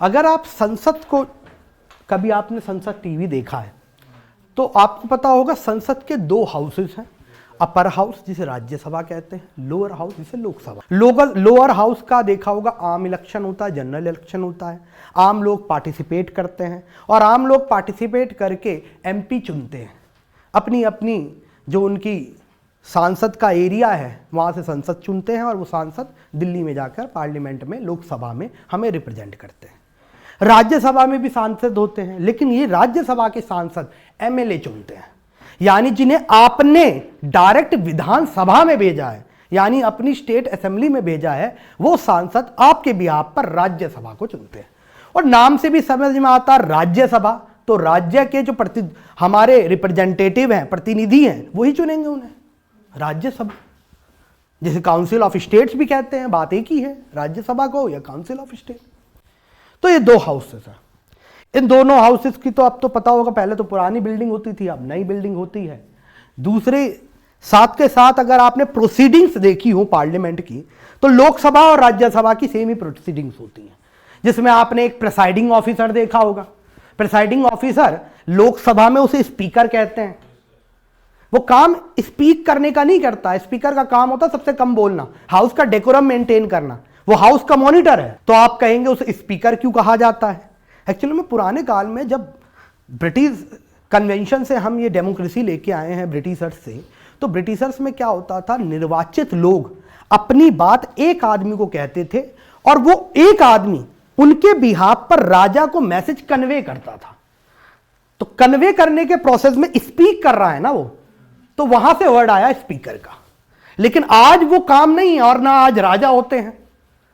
अगर आप संसद को, कभी आपने संसद टीवी देखा है तो आपको पता होगा संसद के दो हाउसेस हैं, अपर हाउस जिसे राज्यसभा कहते हैं, लोअर हाउस जिसे लोकसभा। लोअर हाउस का देखा होगा आम इलेक्शन होता है, जनरल इलेक्शन होता है, आम लोग पार्टिसिपेट करते हैं और आम लोग पार्टिसिपेट करके एमपी चुनते हैं। अपनी अपनी जो उनकी सांसद का एरिया है वहाँ से सांसद चुनते हैं और वो सांसद दिल्ली में जाकर पार्लियामेंट में, लोकसभा में हमें रिप्रेजेंट करते हैं। राज्यसभा में भी सांसद होते हैं, लेकिन ये राज्यसभा के सांसद एमएलए चुनते हैं, यानी जिन्हें आपने डायरेक्ट विधानसभा में भेजा है, यानी अपनी स्टेट असेंबली में भेजा है, वो सांसद आपके बिहाफ पर राज्यसभा को चुनते हैं। और नाम से भी समझ में आता राज्यसभा, तो राज्य के जो हमारे रिप्रेजेंटेटिव हैं, प्रतिनिधि हैं, वही चुनेंगे उन्हें राज्यसभा। जैसे काउंसिल ऑफ स्टेट्स भी कहते हैं, बात एक ही है, राज्यसभा को या काउंसिल ऑफ स्टेट। तो ये दो हाउसेस हैं। इन दोनों हाउसेस की तो अब तो पता होगा, पहले तो पुरानी बिल्डिंग होती थी, अब नई बिल्डिंग होती है। दूसरे साथ के साथ अगर आपने प्रोसीडिंग्स देखी हो पार्लियामेंट की, तो लोकसभा और राज्यसभा की सेम ही प्रोसीडिंग्स होती हैं, जिसमें आपने एक प्रिसाइडिंग ऑफिसर देखा होगा। प्रिसाइडिंग ऑफिसर लोकसभा में उसे स्पीकर कहते हैं। वो काम स्पीक करने का नहीं करता, स्पीकर का काम होता है सबसे कम बोलना, हाउस का डेकोरम मेंटेन करना। वो हाउस का मॉनिटर है। तो आप कहेंगे उसे स्पीकर क्यों कहा जाता है? एक्चुअली में पुराने काल में जब ब्रिटिश कन्वेंशन से हम ये डेमोक्रेसी लेके आए हैं ब्रिटिशर्स से, तो ब्रिटिशर्स में क्या होता था, निर्वाचित लोग अपनी बात एक आदमी को कहते थे और वो एक आदमी उनके बिहाफ पर राजा को मैसेज कन्वे करता था। तो कन्वे करने के प्रोसेस में स्पीक कर रहा है ना वो, तो वहां से वर्ड आया स्पीकर का। लेकिन आज वो काम नहीं है और ना आज राजा होते हैं।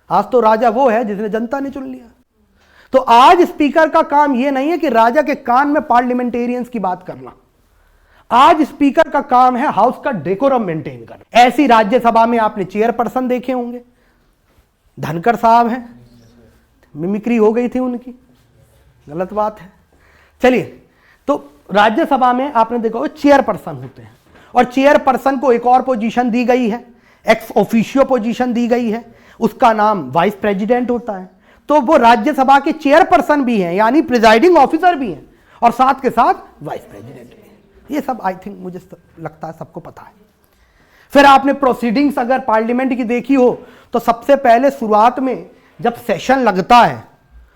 आज तो राजा वो है जिसने जनता ने चुन लिया। तो आज स्पीकर का काम यह नहीं है कि राजा के कान में पार्लियामेंटेरियंस की बात करना। आज स्पीकर का काम है हाउस का डेकोरम मेंटेन करना। ऐसी राज्यसभा में आपने चेयरपर्सन देखे होंगे, धनखड़ साहब हैं, मिमिक्री हो गई थी उनकी, गलत बात है। चलिए, तो राज्यसभा में आपने देखा होगा चेयरपर्सन होते हैं और चेयरपर्सन को एक और पोजीशन दी गई है, एक्स ऑफिशियो पोजीशन दी गई है, उसका नाम वाइस प्रेसिडेंट होता है। तो वो राज्यसभा के चेयरपर्सन भी हैं, यानी प्रिजाइडिंग ऑफिसर भी हैं और साथ के साथ वाइस प्रेसिडेंट भी हैं। ये सब आई थिंक मुझे लगता है सबको पता है। फिर आपने प्रोसीडिंग्स अगर पार्लियामेंट की देखी हो तो सबसे पहले शुरुआत में जब सेशन लगता है,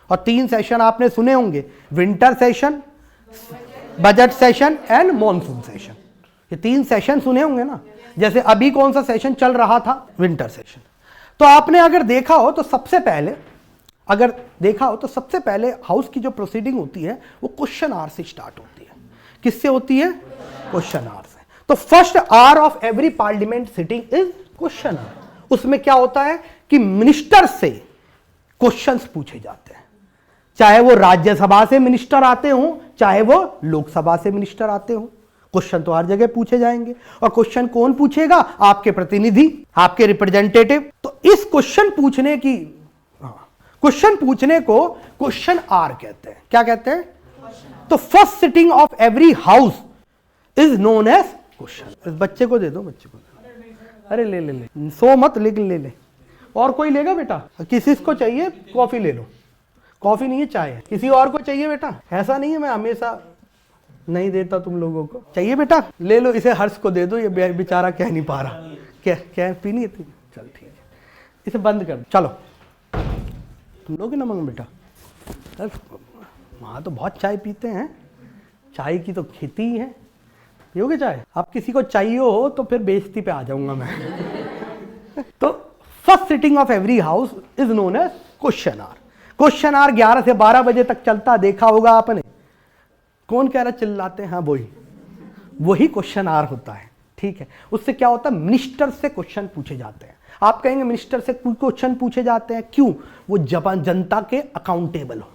और 3 सेशन आपने सुने होंगे, winter session, budget session and monsoon session. ये 3 सेशन सुने होंगे ना। जैसे अभी कौन सा सेशन चल रहा था, विंटर सेशन। तो आपने अगर देखा हो तो सबसे पहले हाउस की जो प्रोसीडिंग होती है वो क्वेश्चन आवर से स्टार्ट होती है। किससे होती है? क्वेश्चन आवर से। तो first hour of every parliament sitting is question hour. उसमें क्या होता है कि मिनिस्टर से क्वेश्चंस पूछे जाते हैं, चाहे वो राज्यसभा से मिनिस्टर आते हो, चाहे वो लोकसभा से मिनिस्टर आते हो। क्वेश्चन तो हर जगह पूछे जाएंगे। और क्वेश्चन कौन पूछेगा? आपके प्रतिनिधि, आपके रिप्रेजेंटेटिव। तो इस क्वेश्चन पूछने को क्वेश्चन आर कहते हैं। क्या कहते हैं? तो first sitting of every house is known as question. इस बच्चे को दे दो, बच्चे को। अरे ले ले ले, सो मत, लेकिन ले ले। और कोई लेगा बेटा? किसी को चाहिए कॉफी ले लो। कॉफी नहीं है, चाय है। किसी और को चाहिए बेटा? ऐसा नहीं है मैं हमेशा नहीं देता तुम लोगों को। चाहिए बेटा? ले लो। इसे हर्ष को दे दो, ये बेचारा कह नहीं पा रहा। क्या पीनी है? चल ठीक है, इसे बंद कर। चलो तुम लोगे ना मंग बेटा? वहाँ तो बहुत चाय पीते हैं, चाय की तो खेती ही है। पियोगे चाय? आप किसी को चाहिए हो तो फिर बेइज्जती पे आ जाऊंगा मैं। तो first sitting of every house is known as question hour. Question hour 11 से 12 बजे तक चलता, देखा होगा आपने। कौन कह रहा चिल्लाते हैं? हाँ, वही क्वेश्चन आवर होता है। ठीक है, उससे क्या होता है, मिनिस्टर से क्वेश्चन पूछे जाते हैं। आप कहेंगे मिनिस्टर से क्वेश्चन पूछे जाते हैं क्यों? वो जनता के अकाउंटेबल हो,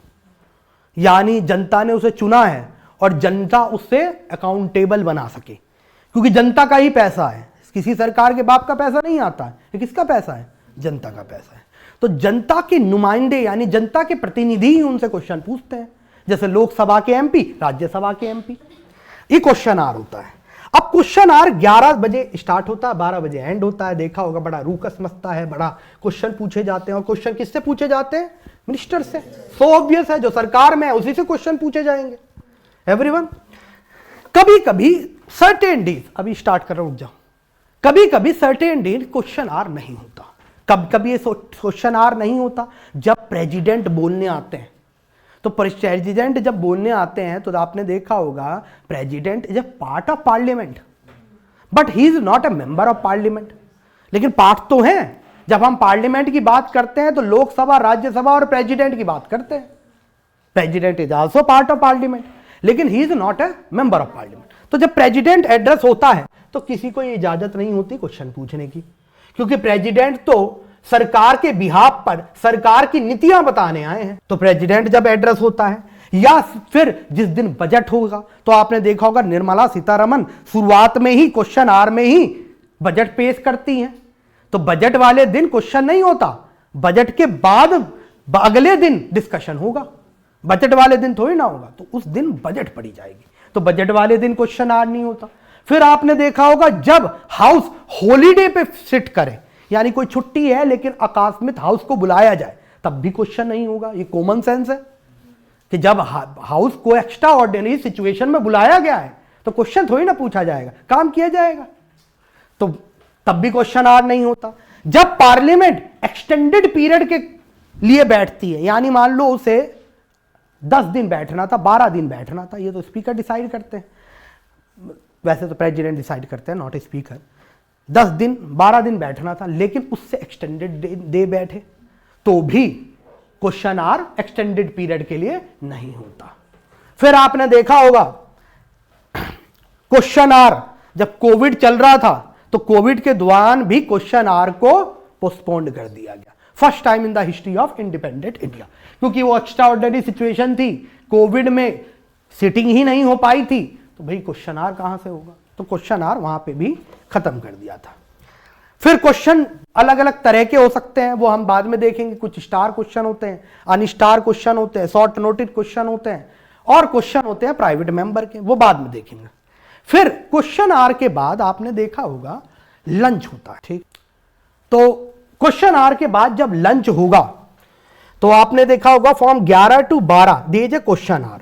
यानी जनता ने उसे चुना है और जनता उससे अकाउंटेबल बना सके, क्योंकि जनता का ही पैसा है। किसी सरकार के बाप का पैसा नहीं आता है, ये किसका पैसा है? जनता का पैसा है। तो जनता के नुमाइंदे यानी जनता के प्रतिनिधि ही उनसे क्वेश्चन पूछते हैं, जैसे लोकसभा के एमपी, राज्यसभा के एमपी। ये क्वेश्चन आवर होता है। अब क्वेश्चन आर 11 बजे स्टार्ट होता है, 12 बजे एंड होता है। देखा होगा बड़ा रूकस मचता है, बड़ा क्वेश्चन पूछे जाते हैं। और क्वेश्चन किससे पूछे जाते हैं? मिनिस्टर से। सो ऑब्वियस है, जो सरकार में है उसी से क्वेश्चन पूछे जाएंगे। एवरीवन, कभी कभी सर्टेन डेज, अभी स्टार्ट कर रहा हूं, रुक जाओ, कभी कभी सर्टेन डेज क्वेश्चन आर नहीं होता। कभी कभी ये क्वेश्चन आर नहीं होता जब प्रेसिडेंट बोलने आते हैं। तो प्रेसिडेंट जब बोलने आते हैं तो आपने देखा होगा president is a part of parliament, but he is not a member of parliament. लेकिन पार्ट तो हैं। जब हम पार्लियामेंट की बात करते हैं तो लोकसभा, राज्यसभा और प्रेसिडेंट की बात करते हैं। President is also part of parliament, लेकिन he is not a member of parliament. तो जब प्रेसिडेंट एड्रेस होता है तो किसी को ये इजाजत नहीं होती क्वेश्चन पूछने की, क्योंकि प्रेसिडेंट तो सरकार के बिहाफ पर सरकार की नीतियां बताने आए हैं। तो प्रेसिडेंट जब एड्रेस होता है, या फिर जिस दिन बजट होगा, तो आपने देखा होगा निर्मला सीतारमण शुरुआत में ही क्वेश्चन आर में ही बजट पेश करती हैं। तो बजट वाले दिन क्वेश्चन नहीं होता, बजट के बाद अगले दिन डिस्कशन होगा। बजट वाले दिन थोड़ी ना होगा, तो उस दिन बजट पढ़ी जाएगी। तो बजट वाले दिन क्वेश्चन आर नहीं होता। फिर आपने देखा होगा जब हाउस हॉलीडे पे सिट करे, यानी कोई छुट्टी है लेकिन अकस्मात हाउस को बुलाया जाए, तब भी क्वेश्चन नहीं होगा। ये कॉमन सेंस है कि जब हाउस को एक्स्ट्रा ऑर्डिनरी सिचुएशन में बुलाया गया है तो क्वेश्चन थोड़ी ना पूछा जाएगा, काम किया जाएगा। तो तब भी क्वेश्चन आर नहीं होता। जब पार्लियामेंट एक्सटेंडेड पीरियड के लिए बैठती है, यानी मान लो उसे 10 दिन बैठना था, 12 दिन बैठना था, ये तो स्पीकर डिसाइड करते हैं, वैसे तो प्रेसिडेंट डिसाइड करते हैं, नॉट स्पीकर। 10 दिन 12 दिन बैठना था, लेकिन उससे एक्सटेंडेड डे बैठे, तो भी क्वेश्चन आर एक्सटेंडेड पीरियड के लिए नहीं होता। फिर आपने देखा होगा क्वेश्चन आर जब कोविड चल रहा था तो कोविड के दौरान भी क्वेश्चन आर को पोस्टपोन्ड कर दिया गया, first time in the history of independent India, क्योंकि वो एक्स्ट्रा ऑर्डिनरी सिचुएशन थी, कोविड में सिटिंग ही नहीं हो पाई थी, तो भाई क्वेश्चन आर कहां से होगा। तो क्वेश्चन आर वहां पे भी खत्म कर दिया था। फिर क्वेश्चन अलग अलग तरह के हो सकते हैं, वो हम बाद में देखेंगे। कुछ स्टार क्वेश्चन होते हैं, अनस्टार क्वेश्चन होते हैं, शॉर्ट नोटेड क्वेश्चन होते हैं, और क्वेश्चन होते हैं प्राइवेट मेंबर के, वो बाद में देखेंगे। फिर क्वेश्चन आर के बाद आपने देखा होगा लंच होता है, ठीक। तो क्वेश्चन आर के बाद जब लंच होगा तो आपने देखा होगा from 11 to 12 there is a question hour,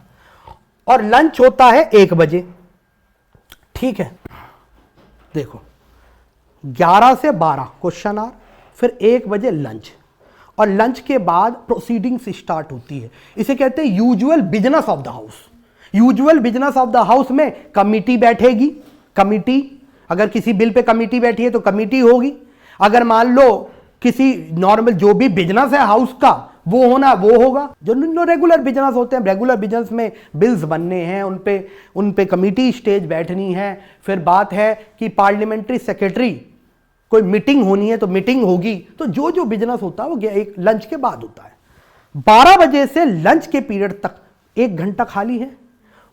और लंच होता है 1 बजे, ठीक है। देखो 11 से 12 क्वेश्चन आर, फिर 1 बजे लंच, और लंच के बाद प्रोसीडिंग्स स्टार्ट होती है। इसे कहते हैं usual business of the house. Usual business of the house में कमिटी बैठेगी, कमिटी, अगर किसी बिल पे कमिटी बैठी है तो कमिटी होगी। अगर मान लो किसी नॉर्मल जो भी बिजनेस है हाउस का वो होना, वो होगा। जो रेगुलर बिजनेस होते हैं, रेगुलर बिजनेस में बिल्स बनने हैं, उन पे कमिटी स्टेज बैठनी है। फिर बात है कि पार्लियामेंट्री सेक्रेटरी कोई मीटिंग होनी है तो मीटिंग होगी। तो जो जो बिजनेस होता है वो एक लंच के बाद होता है। 12 बजे से लंच के पीरियड तक 1 घंटा खाली है।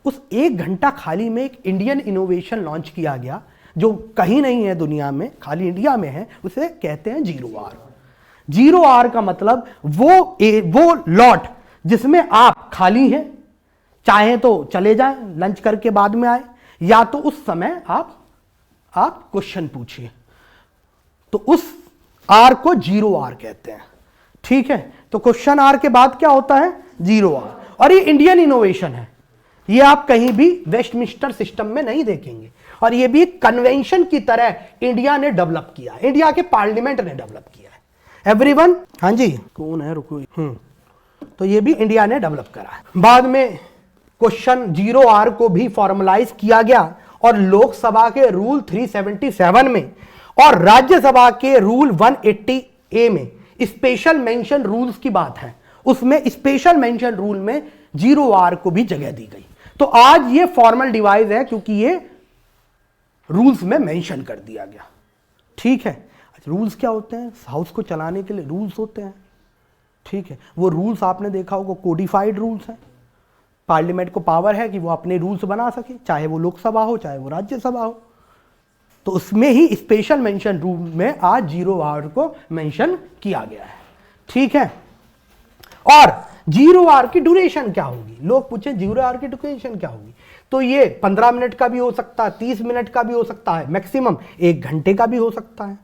उस 1 घंटा खाली में एक इंडियन इनोवेशन लॉन्च किया गया जो कहीं नहीं है दुनिया में, खाली इंडिया में है। उसे कहते हैं 0R। 0R का मतलब वो लॉट जिसमें आप खाली हैं, चाहे तो चले जाएं लंच करके बाद में आए, या तो उस समय आप क्वेश्चन पूछिए। तो उस आर को 0R कहते हैं, ठीक है। तो क्वेश्चन आर के बाद क्या होता है? 0R। और ये इंडियन इनोवेशन है, ये आप कहीं भी वेस्टमिंस्टर सिस्टम में नहीं देखेंगे। और ये भी कन्वेंशन की तरह इंडिया ने डेवलप किया है, इंडिया के पार्लियामेंट ने डेवलप किया है। एवरीवन, हाँ जी, कौन है, रुको। तो ये भी इंडिया ने डेवलप करा है। बाद में क्वेश्चन 0R को भी फॉर्मलाइज किया गया, और लोकसभा के रूल 377 में और राज्यसभा के रूल 180A में स्पेशल मेंशन रूल्स की बात है, उसमें स्पेशल मेंशन रूल में 0R को भी जगह दी गई। तो आज ये फॉर्मल डिवाइस है क्योंकि ये रूल्स में मेंशन कर दिया गया, ठीक है। रूल्स क्या होते हैं? हाउस को चलाने के लिए रूल्स होते हैं, ठीक है। वो रूल्स आपने देखा होगा कोडिफाइड रूल्स हैं। पार्लियामेंट को पावर है कि वो अपने रूल्स बना सके, चाहे वो लोकसभा हो चाहे वो राज्यसभा हो। तो उसमें ही स्पेशल मेंशन रूल में आज 0R को मेंशन किया गया है, ठीक है। और 0R की ड्यूरेशन क्या होगी? लोग पूछे 0R की ड्यूरेशन क्या होगी? तो ये 15 मिनट का भी हो सकता है, 30 मिनट का भी हो सकता है, मैक्सिमम 1 घंटे का भी हो सकता है।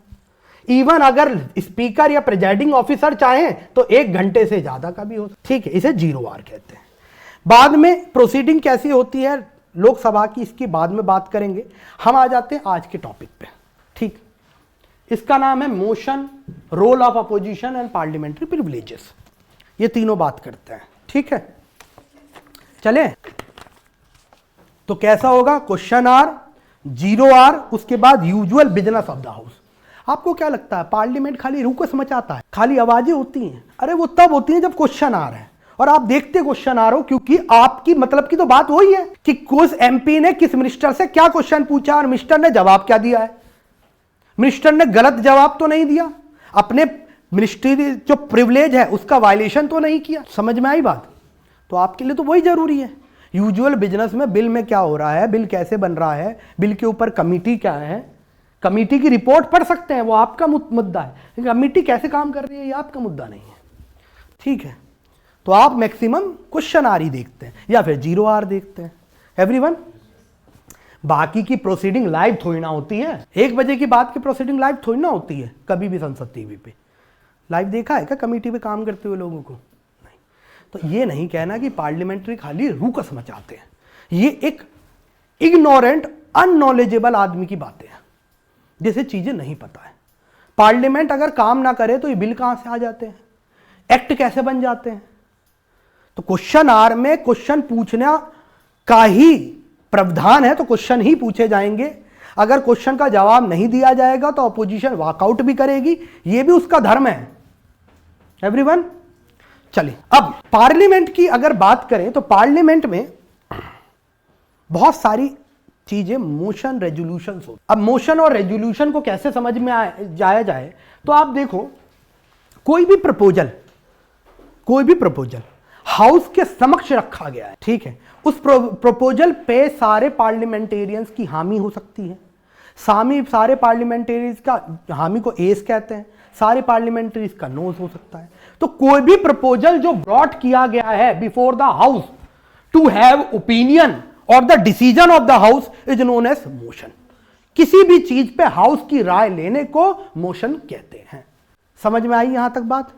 इवन अगर स्पीकर या प्रिजाइडिंग ऑफिसर चाहें तो 1 घंटे से ज्यादा का भी हो सकता है। ठीक है, इसे 0 आवर कहते हैं। बाद में प्रोसीडिंग कैसी होती है लोकसभा की, इसकी बाद में बात करेंगे। हम आ जाते हैं आज के टॉपिक पे। ठीक, इसका नाम है motion, role of opposition and parliamentary privileges. ये तीनों बात करते हैं। ठीक है, चले तो कैसा होगा, क्वेश्चन आर, 0 आवर, उसके बाद usual business of the house. आपको क्या लगता है पार्लियामेंट खाली रूकस मचाता है, खाली आवाजें होती हैं? अरे वो तब होती हैं जब क्वेश्चन आ रहा है, और आप देखते क्वेश्चन आ रहा हो, क्योंकि आपकी मतलब की तो बात वही है कि किस एमपी ने किस मिनिस्टर से क्या क्वेश्चन पूछा और मिनिस्टर ने जवाब क्या दिया है। मिनिस्टर ने गलत जवाब तो नहीं दिया, अपने मिनिस्ट्री जो प्रिविलेज है उसका वायलेशन तो नहीं किया। समझ में आई बात? तो आपके लिए तो वही जरूरी है। यूजुअल बिजनेस में बिल में क्या हो रहा है, बिल कैसे बन रहा है, बिल के ऊपर कमिटी क्या है, कमिटी की रिपोर्ट पढ़ सकते हैं, वो आपका मुद्दा है। कमिटी कैसे काम कर रही है ये आपका मुद्दा नहीं है। ठीक है, तो आप मैक्सिमम क्वेश्चन आर ही देखते हैं या फिर 0 आवर देखते हैं। एवरीवन, बाकी की प्रोसीडिंग लाइव थोड़ी ना होती है। 1 बजे की बात की प्रोसीडिंग लाइव थोड़ी ना होती है कभी भी संसद टीवी पे। लाइव देखा है क्या कमेटी पे काम करते हुए लोगों को? नहीं। तो ये नहीं कहना कि पार्लियामेंट्री खाली रूकस मचाते हैं। ये एक इग्नोरेंट, अननॉलेजेबल आदमी की बातें हैं, जिसे चीजें नहीं पता है। पार्लियामेंट अगर काम ना करे तो ये बिल कहां से आ जाते हैं, एक्ट कैसे बन जाते हैं? तो क्वेश्चन आर में क्वेश्चन पूछना का ही प्रावधान है, तो क्वेश्चन ही पूछे जाएंगे। अगर क्वेश्चन का जवाब नहीं दिया जाएगा तो अपोजिशन वॉकआउट भी करेगी, ये भी उसका धर्म है। एवरीवन, चलिए अब पार्लियामेंट की अगर बात करें तो पार्लियामेंट में बहुत सारी चीजें मोशन रेजोल्यूशन हो। अब मोशन और रेजोल्यूशन को कैसे समझ में जाया जाए, तो आप देखो कोई भी प्रपोजल हाउस के समक्ष रखा गया है, ठीक है, उस प्रपोजल पे सारे पार्लियामेंटेरियंस की हामी हो सकती है। सारे पार्लियामेंटेरियंस का हामी को एस कहते हैं, सारे पार्लियामेंटेरियंस का नोज हो सकता है। तो कोई भी प्रपोजल जो ब्रॉट किया गया है before the house to have opinion और the decision of the house is known as motion. किसी भी चीज पे हाउस की राय लेने को मोशन कहते हैं। समझ में आई यहां तक बात?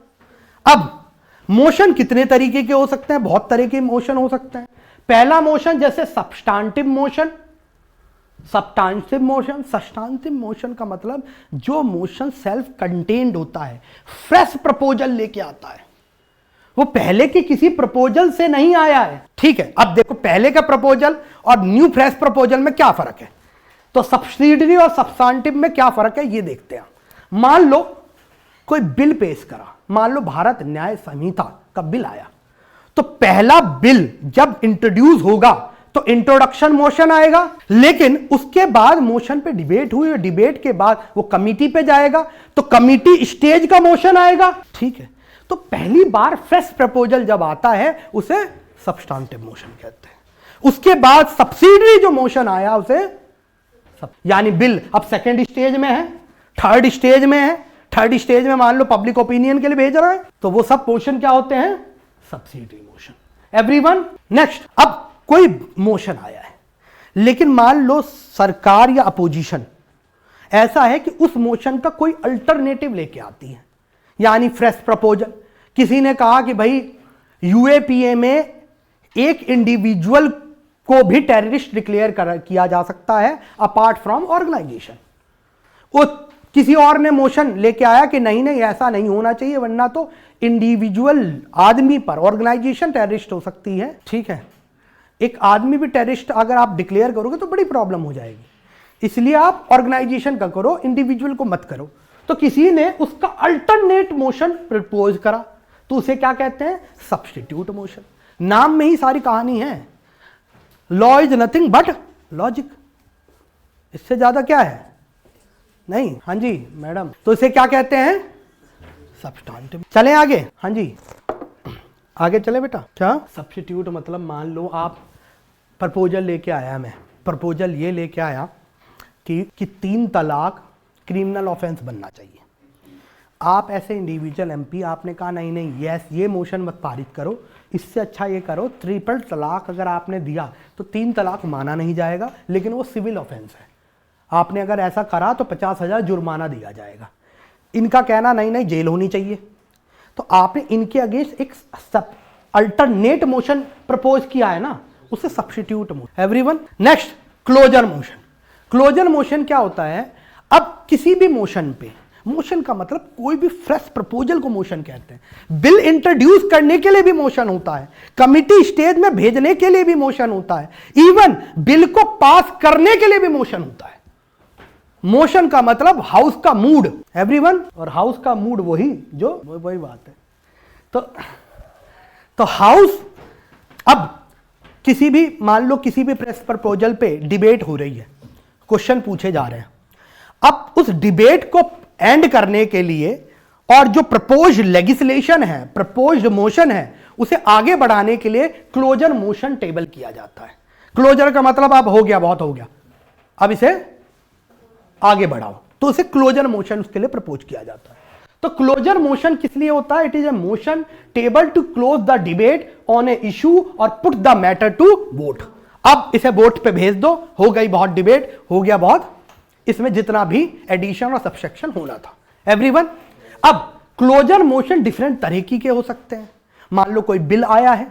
अब मोशन कितने तरीके के हो सकते हैं? बहुत तरह के मोशन हो सकते हैं। पहला मोशन जैसे सब्सटेंटिव मोशन। सब्सटेंटिव मोशन का मतलब जो मोशन सेल्फ कंटेन्ड होता है, फ्रेश प्रपोजल लेके आता है, वो पहले के किसी प्रपोजल से नहीं आया है। ठीक है, अब देखो पहले का प्रपोजल और न्यू फ्रेश प्रपोजल में क्या फर्क है, तो सब्सिडियरी और सब्सटेंटिव में क्या फर्क है ये देखते हैं। मान लो कोई बिल पेश करा, मान लो भारत न्याय संहिता का बिल आया, तो पहला बिल जब इंट्रोड्यूस होगा तो इंट्रोडक्शन मोशन आएगा, लेकिन उसके बाद मोशन पे डिबेट हुई और डिबेट के बाद वो कमिटी पे जाएगा, तो कमिटी स्टेज का मोशन आएगा। ठीक है, तो पहली बार फ्रेश प्रपोजल जब आता है उसे सब्सटेंटिव मोशन कहते हैं। उसके बाद सब्सिडियरी जो मोशन आया उसे यानी बिल अब सेकेंड स्टेज में है, थर्ड स्टेज में है। थर्ड स्टेज में मान लो पब्लिक ओपिनियन के लिए भेज रहा है, तो वो सब मोशन क्या होते हैं? Subsidiary motion. एवरीवन, नेक्स्ट, अब कोई मोशन आया है, लेकिन मान लो सरकार या अपोजिशन ऐसा है कि उस मोशन का कोई अल्टरनेटिव लेके आती है, यानी फ्रेश प्रपोजल। किसी ने कहा कि भाई यूएपीए में एक इंडिविजुअल को भी टेररिस्ट डिक्लेयर किया जा सकता है अपार्ट फ्रॉम ऑर्गेनाइजेशन। वो किसी और ने मोशन लेके आया कि नहीं ऐसा नहीं होना चाहिए, वरना तो इंडिविजुअल आदमी पर ऑर्गेनाइजेशन टेररिस्ट हो सकती है। ठीक है, एक आदमी भी टेररिस्ट अगर आप डिक्लेयर करोगे तो बड़ी प्रॉब्लम हो जाएगी, इसलिए आप ऑर्गेनाइजेशन का करो, इंडिविजुअल को मत करो। तो किसी ने उसका अल्टरनेट मोशन प्रपोज करा, तो उसे क्या कहते हैं? Substitute motion. नाम में ही सारी कहानी है, law is nothing but logic. इससे ज्यादा क्या है? नहीं। हाँ जी मैडम, तो इसे क्या कहते हैं? सब्सटेंटिव। चले आगे। हाँ जी आगे चले बेटा। क्या सब्स्टिट्यूट मतलब, मान लो आप प्रपोजल लेके आया, मैं प्रपोजल ये लेके आया कि 3 तलाक क्रिमिनल ऑफेंस बनना चाहिए। आप ऐसे इंडिविजुअल एमपी, आपने कहा नहीं नहीं यस ये मोशन मत पारित करो, इससे अच्छा ये करो, ट्रिपल तलाक अगर आपने दिया तो 3 तलाक माना नहीं जाएगा, लेकिन वो सिविल ऑफेंस है। आपने अगर ऐसा करा तो 50,000 जुर्माना दिया जाएगा। इनका कहना नहीं नहीं जेल होनी चाहिए। तो आपने इनके अगेंस्ट एक अल्टरनेट मोशन प्रपोज किया है ना, उसे substitute motion. Everyone, next closure motion. Closure motion क्या होता है? अब किसी भी मोशन पे, मोशन का मतलब कोई भी फ्रेश प्रपोजल को मोशन कहते हैं। बिल इंट्रोड्यूस करने के लिए भी मोशन होता है, कमिटी स्टेज में भेजने के लिए भी मोशन होता है, इवन बिल को पास करने के लिए भी मोशन होता है। मोशन का मतलब हाउस का मूड। एवरीवन, और हाउस का मूड वही बात है। तो हाउस, अब किसी भी, मान लो किसी भी प्रेस प्रपोजल पे डिबेट हो रही है, क्वेश्चन पूछे जा रहे हैं, अब उस डिबेट को एंड करने के लिए और जो प्रपोज लेजिस्लेशन है, प्रपोज्ड मोशन है, उसे आगे बढ़ाने के लिए क्लोजर मोशन टेबल किया जाता है। क्लोजर का मतलब अब हो गया, बहुत हो गया, अब इसे आगे बढ़ाओ, तो उसे क्लोजर मोशन उसके लिए प्रपोज किया जाता है। तो क्लोजर मोशन किस लिए होता है? It is a motion table to close the debate on a issue और put the matter to vote. अब इसे वोट पे भेज दो, हो गई बहुत डिबेट, हो गया बहुत, इसमें जितना भी एडिशन और सब्सट्रैक्शन होना था। एवरीवन, अब क्लोजर मोशन डिफरेंट तरीके के हो सकते हैं। मान लो कोई बिल आया है,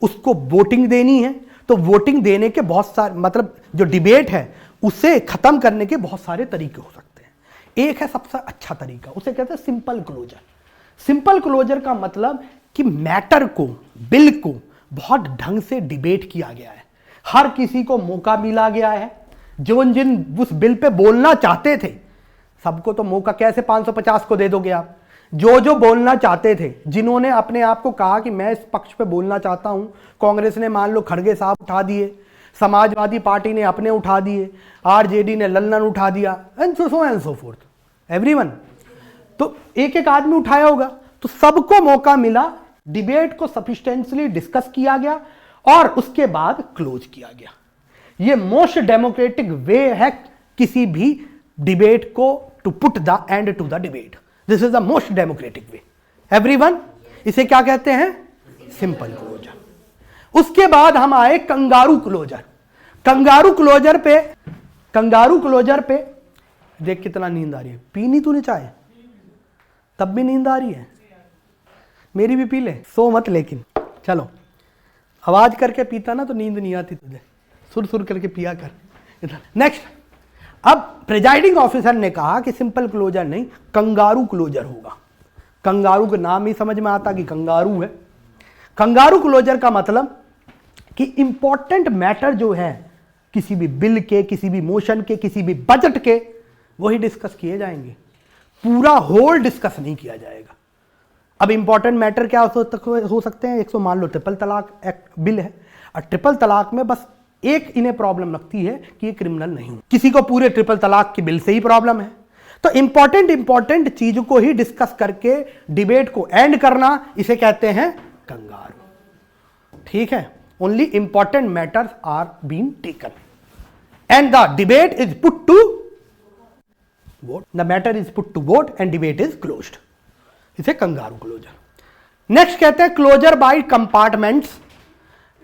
उसको वोटिंग देनी है, तो वोटिंग देने के बहुत सारे, मतलब जो डिबेट है उसे खत्म करने के बहुत सारे तरीके हो सकते हैं। एक है सबसे अच्छा तरीका, उसे कहते हैं सिंपल क्लोजर। सिंपल क्लोजर का मतलब कि मैटर को, बिल को बहुत ढंग से डिबेट किया गया है, हर किसी को मौका मिला गया है, जिन उस बिल पे बोलना चाहते थे सबको तो मौका, कैसे 550 को दे दोगे आप? जो बोलना चाहते थे, जिन्होंने अपने आप को कहा कि मैं इस पक्ष पे बोलना चाहता हूं, कांग्रेस ने मान लो खड़गे साहब उठा दिए, समाजवादी पार्टी ने अपने उठा दिए, आरजेडी ने लल्लन उठा दिया, एंड सो फोर्थ। एवरीवन, तो एक एक आदमी उठाया होगा, तो सबको मौका मिला, डिबेट को सफिशिएंटली डिस्कस किया गया और उसके बाद क्लोज किया गया। ये मोस्ट डेमोक्रेटिक वे है किसी भी डिबेट को to put the end to the debate. This is the most democratic way. Everyone, इसे क्या कहते हैं? Simple closure. उसके बाद हम आए कंगारू क्लोजर। कंगारू क्लोजर पे देख कितना नींद आ रही है, पीनी तूने चाय तब भी नींद आ रही है, मेरी भी पी ले, सो मत, लेकिन चलो आवाज करके पीता ना तो नींद नहीं आती तुझे, सुर करके पिया कर। नेक्स्ट, अब प्रिजाइडिंग ऑफिसर ने कहा कि सिंपल क्लोजर नहीं, कंगारू क्लोजर होगा। कंगारू का नाम ही समझ में आता कि कंगारू है। कंगारू क्लोजर का मतलब कि इंपॉर्टेंट मैटर जो है किसी भी बिल के, किसी भी मोशन के, किसी भी बजट के, वही डिस्कस किए जाएंगे, पूरा होल डिस्कस नहीं किया जाएगा। अब इंपॉर्टेंट मैटर क्या हो सकते हैं? मान लो ट्रिपल तलाक एक्ट बिल है, और ट्रिपल तलाक में बस एक इन्हें प्रॉब्लम लगती है कि ये क्रिमिनल नहीं हो, किसी को पूरे ट्रिपल तलाक के बिल से ही प्रॉब्लम है। तो इंपॉर्टेंट चीज को ही डिस्कस करके डिबेट को एंड करना, इसे कहते हैं कंगारू। ठीक है, only important matters are being taken and the debate is put to vote, the matter is put to vote and debate is closed. इसे कंगारू क्लोजर। नेक्स्ट कहते हैं closure by compartments.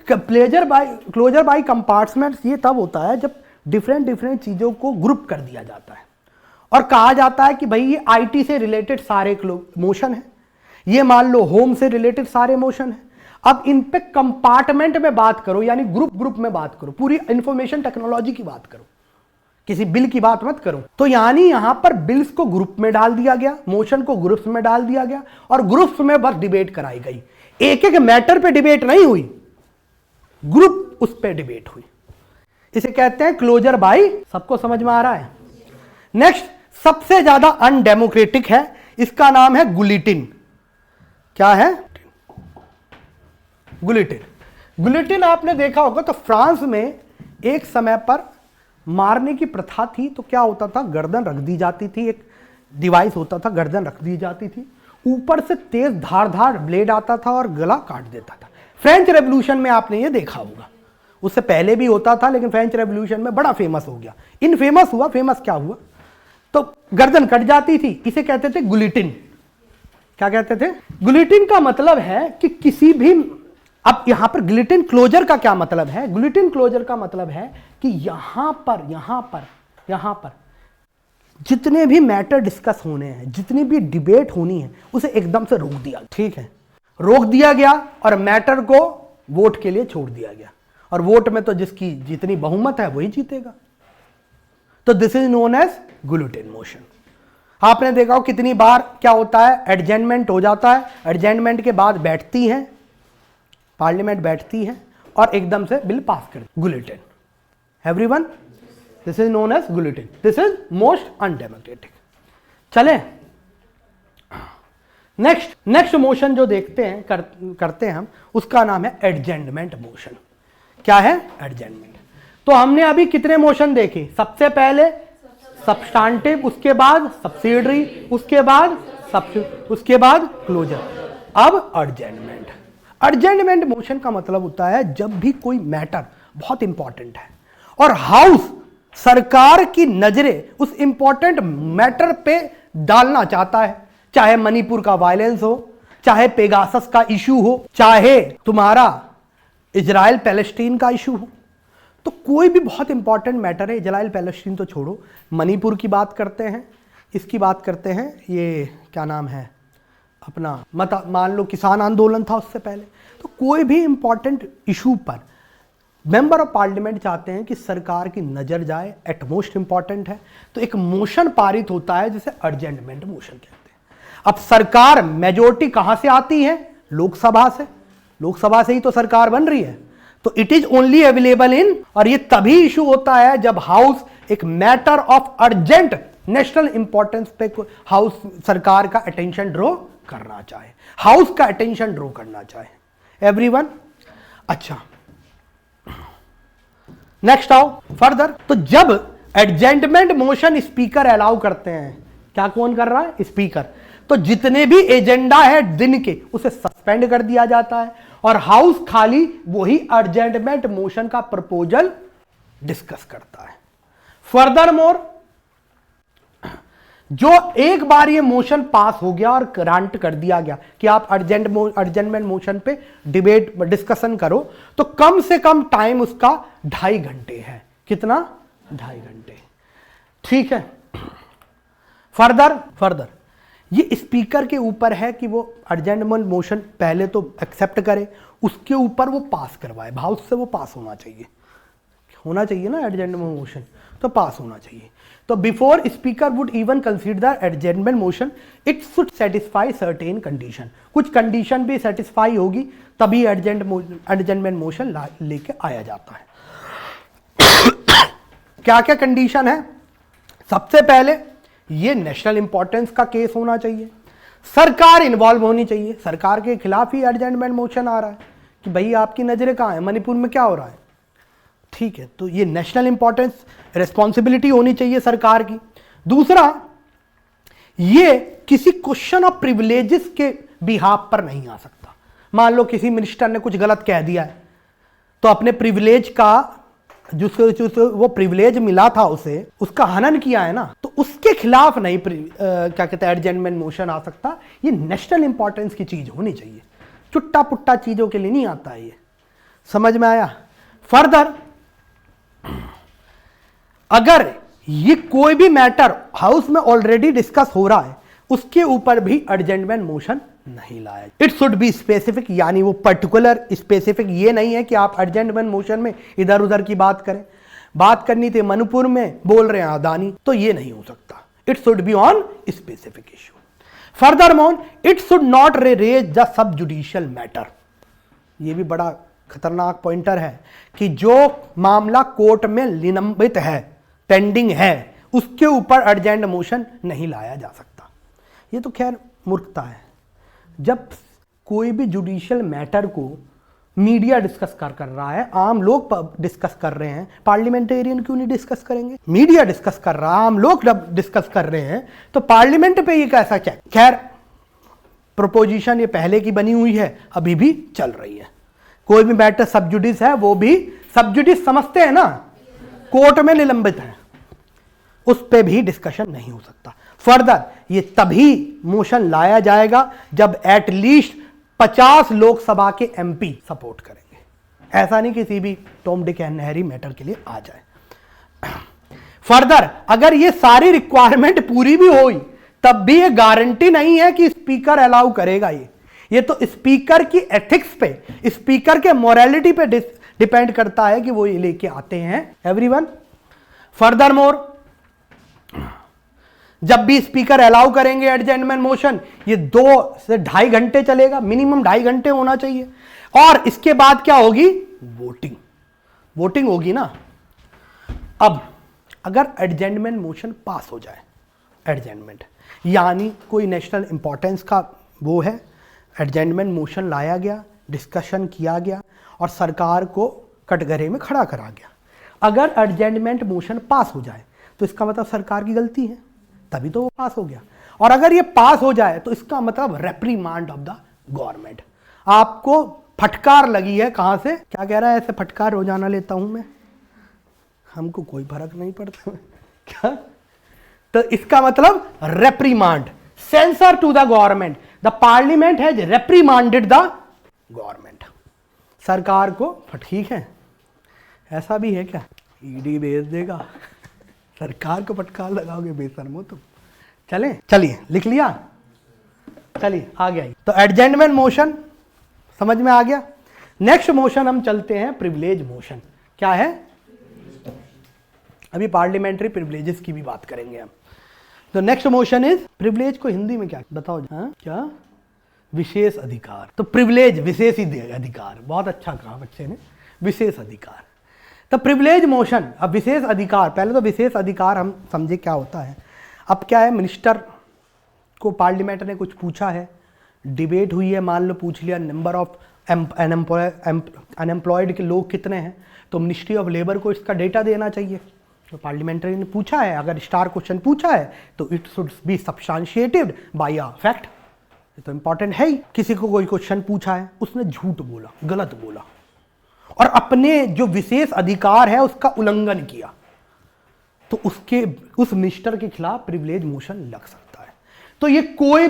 Closure by compartments ये तब होता है जब different चीजों को ग्रुप कर दिया जाता है और कहा जाता है कि भाई ये आईटी से रिलेटेड सारे मोशन है, ये मान लो होम से रिलेटेड सारे मोशन है। अब इन पे कंपार्टमेंट में बात करो, यानी ग्रुप में बात करो, पूरी इंफॉर्मेशन टेक्नोलॉजी की बात करो, किसी बिल की बात मत करो। तो यानी यहां पर बिल्स को ग्रुप में डाल दिया गया, मोशन को ग्रुप्स में डाल दिया गया और ग्रुप्स में बस डिबेट कराई गई। एक एक मैटर पे डिबेट नहीं हुई, ग्रुप उस पे डिबेट हुई। इसे कहते हैं क्लोजर बाय। सबको समझ में आ रहा है? नेक्स्ट, सबसे ज्यादा अनडेमोक्रेटिक है, इसका नाम है गुलिटिन। क्या है? गुलिटिन आपने देखा होगा, तो फ्रांस में एक समय पर मारने की प्रथा थी, तो क्या होता था, गर्दन रख दी जाती थी, एक डिवाइस होता था, गर्दन रख दी जाती थी, ऊपर से तेज धारदार ब्लेड आता था और गला काट देता था। फ्रेंच रेवोल्यूशन में आपने ये देखा होगा, उससे पहले भी होता था, लेकिन फ्रेंच रेवोल्यूशन में बड़ा फेमस हो गया। फेमस क्या हुआ, तो गर्दन कट जाती थी, इसे कहते थे गुलिटिन। क्या कहते थे? गुलिटिन का मतलब है कि किसी भी, अब यहां पर गिलिटिन क्लोजर का क्या मतलब है? गिलिटिन क्लोजर का मतलब है कि यहां पर जितने भी मैटर डिस्कस होने हैं, जितनी भी डिबेट होनी है, उसे एकदम से रोक दिया। ठीक है, रोक दिया गया और मैटर को वोट के लिए छोड़ दिया गया, और वोट में तो जिसकी जितनी बहुमत है वही जीतेगा। तो this is known as guillotine motion. आपने देखा हो कितनी बार क्या होता है, एडजर्नमेंट हो जाता है, एडजर्नमेंट के बाद बैठती है पार्लियामेंट, बैठती है और एकदम से बिल पास कर, guillotine. Everyone, this is known as guillotine, this is most undemocratic. चले नेक्स्ट मोशन जो देखते हैं, करते हैं हम, उसका नाम है एडजर्नमेंट मोशन। क्या है? एडजर्नमेंट। तो हमने अभी कितने मोशन देखे? सबसे पहले सब्सटेंटिव, उसके बाद सब्सिडरी, उसके बाद क्लोजर, अब एडजर्नमेंट। एडजर्नमेंट मोशन का मतलब होता है जब भी कोई मैटर बहुत इंपॉर्टेंट है और हाउस सरकार की नजरें उस इंपॉर्टेंट मैटर पे डालना चाहता है, चाहे मणिपुर का वायलेंस हो, चाहे पेगासस का इशू हो, चाहे तुम्हारा इजराइल पैलेस्टीन का इशू हो, तो कोई भी बहुत इंपॉर्टेंट मैटर है, इजराइल पैलेस्टीन तो छोड़ो, मणिपुर की बात करते हैं, इसकी बात करते हैं, ये क्या नाम है अपना, मान लो किसान आंदोलन था उससे पहले, तो कोई भी इंपॉर्टेंट इशू पर मेंबर ऑफ पार्लियामेंट चाहते हैं कि सरकार की नजर जाए, एटमोस्ट इंपॉर्टेंट है, तो एक मोशन पारित होता है जिसे एडजर्नमेंट मोशन कहते हैं। अब सरकार मेजोरिटी कहां से आती है? लोकसभा से, लोकसभा से ही तो सरकार बन रही है, तो it is only available in, और ये तभी इशू होता है जब हाउस एक matter of urgent national importance पे हाउस सरकार का अटेंशन ड्रॉ करना चाहे, हाउस का अटेंशन ड्रॉ करना चाहे। एवरीवन, अच्छा नेक्स्ट आओ फर्दर। तो जब एडजर्नमेंट मोशन स्पीकर अलाउ करते हैं, क्या कौन कर रहा है? स्पीकर। तो जितने भी एजेंडा है दिन के, उसे सस्पेंड कर दिया जाता है और हाउस खाली वही एडजर्नमेंट मोशन का प्रपोजल डिस्कस करता है। फर्दर मोर, जो एक बार ये मोशन पास हो गया और ग्रांट कर दिया गया कि आप एडजर्नमेंट मोशन पे डिबेट डिस्कशन करो, तो कम से कम टाइम उसका 2.5 घंटे है। कितना? 2.5 घंटे। ठीक है। फर्दर ये स्पीकर के ऊपर है कि वो एडजर्नमेंट मोशन पहले तो एक्सेप्ट करे, उसके ऊपर वो पास करवाए, हाउस से वो पास होना चाहिए ना एडजर्नमेंट मोशन, तो पास होना चाहिए। तो before speaker would even consider adjournment motion, it should satisfy certain condition, कुछ कंडीशन भी सेटिस्फाई होगी तभी एडजर्नमेंट मोशन लेके आया जाता है। क्या क्या कंडीशन है? सबसे पहले ये नेशनल इंपॉर्टेंस का केस होना चाहिए, सरकार इन्वॉल्व होनी चाहिए, सरकार के खिलाफ ही एडजर्नमेंट मोशन आ रहा है कि भाई आपकी नजरें कहां है, मणिपुर में क्या हो रहा है। ठीक है, तो ये नेशनल इंपॉर्टेंस, रिस्पॉन्सिबिलिटी होनी चाहिए सरकार की। दूसरा, ये किसी क्वेश्चन ऑफ प्रिविलेजेस के बिहाफ पर नहीं आ सकता। मान लो किसी मिनिस्टर ने कुछ गलत कह दिया है, तो अपने प्रिविलेज का जो वो प्रिविलेज मिला था उसे, उसका हनन किया है ना, तो उसके खिलाफ नहीं क्या कहते हैं एडजर्नमेंट मोशन आ सकता। ये नेशनल इंपॉर्टेंस की चीज होनी चाहिए, चुट्टा पुट्टा चीजों के लिए नहीं आता है ये। समझ में आया? फर्दर, अगर ये कोई भी मैटर हाउस में ऑलरेडी डिस्कस हो रहा है, उसके ऊपर भी एडजर्नमेंट मोशन नहीं लाया। इट शुड बी स्पेसिफिक, यानी वो पर्टिकुलर स्पेसिफिक ये नहीं है कि आप एडजर्नमेंट मोशन में इधर उधर की बात करें। बात करनी थी मणिपुर में, बोल रहे हैं अदानी, तो ये नहीं हो सकता। It should be on specific issue. Furthermore, it should not raise the sub judicial matter. ये भी बड़ा खतरनाक पॉइंटर है कि जो मामला कोर्ट में निलंबित है, पेंडिंग है, उसके ऊपर एडजर्न मोशन नहीं लाया जा सकता। ये तो खैर मूर्खता है। जब कोई भी जुडिशियल मैटर को मीडिया डिस्कस कर रहा है, आम लोग डिस्कस कर रहे हैं, पार्लियामेंटेरियन क्यों नहीं डिस्कस करेंगे? मीडिया डिस्कस कर रहा है, आम लोग डिस्कस कर रहे हैं, तो पार्लियामेंट पे ये कैसा क्या? खैर, प्रोपोजिशन ये पहले की बनी हुई है, अभी भी चल रही है। कोई भी मैटर सब जुडिस है, वो भी सब जुडिस समझते हैं ना, कोर्ट में निलंबित है, उस पे भी डिस्कशन नहीं हो सकता। फर्दर ये तभी मोशन लाया जाएगा जब एटलीस्ट 50 लोकसभा के एमपी सपोर्ट करेंगे। ऐसा नहीं किसी भी Tom Dick and Harry matter के लिए आ जाए। फर्दर अगर ये सारी रिक्वायरमेंट पूरी भी हुई तब भी ये गारंटी नहीं है कि स्पीकर अलाउ करेगा। ये तो स्पीकर की एथिक्स पे, स्पीकर के मोरालिटी पे डिपेंड करता है कि वो ये लेके आते हैं एवरीवन। फर्दर मोर जब भी स्पीकर अलाउ करेंगे एडजमेंट मोशन, ये 2 से 2.5 घंटे चलेगा, मिनिमम 2.5 घंटे होना चाहिए। और इसके बाद क्या होगी? वोटिंग होगी ना। अब अगर एडजमेंट मोशन पास हो जाए, एडजमेंट यानी कोई नेशनल इंपॉर्टेंस का वो है, एडजमेंट मोशन लाया गया, डिस्कशन किया गया और सरकार को कटघरे में खड़ा करा गया। अगर एडजमेंट मोशन पास हो जाए तो इसका मतलब सरकार की गलती है, तभी तो वो पास हो गया। और अगर ये पास हो जाए तो इसका मतलब रेप्रीमांड ऑफ द गवर्नमेंट। आपको फटकार लगी है, कहां से? क्या कह रहा है? ऐसे फटकार रोजाना लेता हूं मैं, हमको कोई फर्क नहीं पड़ता क्या? तो इसका मतलब reprimand, censure to the government, the parliament has reprimanded the government. सरकार को ठीक है, ऐसा भी है क्या? ईडी भेज देगा, सरकार को फटकार लगाओगे बेशर्मो तुम। चलिए लिख लिया, चलिए आ गया। तो एडजमेंट मोशन समझ में आ गया। नेक्स्ट मोशन हम चलते हैं प्रिविलेज मोशन। क्या है? अभी पार्लियामेंट्री प्रिविलेजेस की भी बात करेंगे हम। तो नेक्स्ट मोशन इज प्रिविलेज को हिंदी में क्या बताओ? क्या? विशेष अधिकार। तो प्रिविलेज विशेष अधिकार, बहुत अच्छा कहा बच्चे ने, विशेष अधिकार। तो प्रिविलेज मोशन, अब विशेष अधिकार, पहले तो विशेष अधिकार हम समझे क्या होता है। अब क्या है, मिनिस्टर को पार्लियामेंट ने कुछ पूछा है, डिबेट हुई है, मान लो पूछ लिया नंबर ऑफ अनएम्प्लॉयड के लोग कितने हैं, तो मिनिस्ट्री ऑफ लेबर को इसका डेटा देना चाहिए। तो पार्लियामेंट्री ने पूछा है, अगर स्टार क्वेश्चन पूछा है तो it should be substantiated by a fact. ये तो इंपॉर्टेंट है ही। किसी को कोई क्वेश्चन पूछा है, उसने झूठ बोला, गलत बोला और अपने जो विशेष अधिकार है उसका उल्लंघन किया, तो उस मिनिस्टर के खिलाफ प्रिविलेज मोशन लग सकता है। तो ये कोई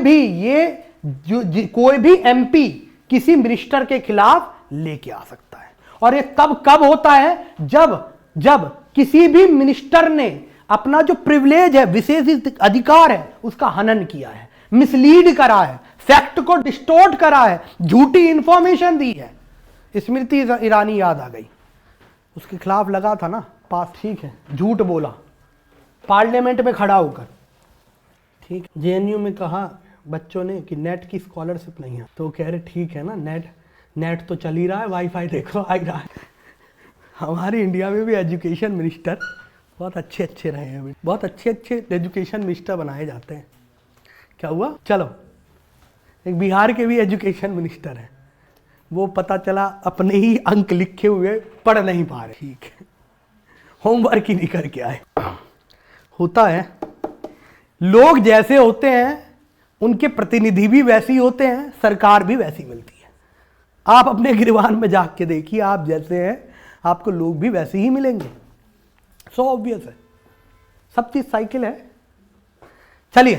भी एमपी किसी मिनिस्टर के खिलाफ लेके आ सकता है। और ये तब कब होता है? जब किसी भी मिनिस्टर ने अपना जो प्रिविलेज है, विशेष अधिकार है, उसका हनन किया है, मिसलीड करा है, फैक्ट को डिस्टोर्ट करा है, झूठी इंफॉर्मेशन दी है। स्मृति ईरानी याद आ गई, उसके खिलाफ लगा था ना पास, ठीक है, झूठ बोला पार्लियामेंट में खड़ा होकर, ठीक। जेएनयू में कहा बच्चों ने कि नेट की स्कॉलरशिप नहीं है, तो कह रहे ठीक है ना, नेट तो चल ही रहा है, वाईफाई देखो आ ही रहा है। हमारे इंडिया में भी एजुकेशन मिनिस्टर बहुत अच्छे रहे हैं, बहुत अच्छे एजुकेशन मिनिस्टर बनाए जाते हैं। क्या हुआ? चलो, एक बिहार के भी एजुकेशन मिनिस्टर हैं, वो पता चला अपने ही अंक लिखे हुए पढ़ नहीं पा रहे, ठीक है, होमवर्क ही नहीं करके आए। होता है, लोग जैसे होते हैं उनके प्रतिनिधि भी वैसे ही होते हैं, सरकार भी वैसी मिलती है। आप अपने गिरवान में जाके के देखिए, आप जैसे हैं आपको लोग भी वैसे ही मिलेंगे, सो ऑब्वियस है, सब चीज साइकिल है। चलिए,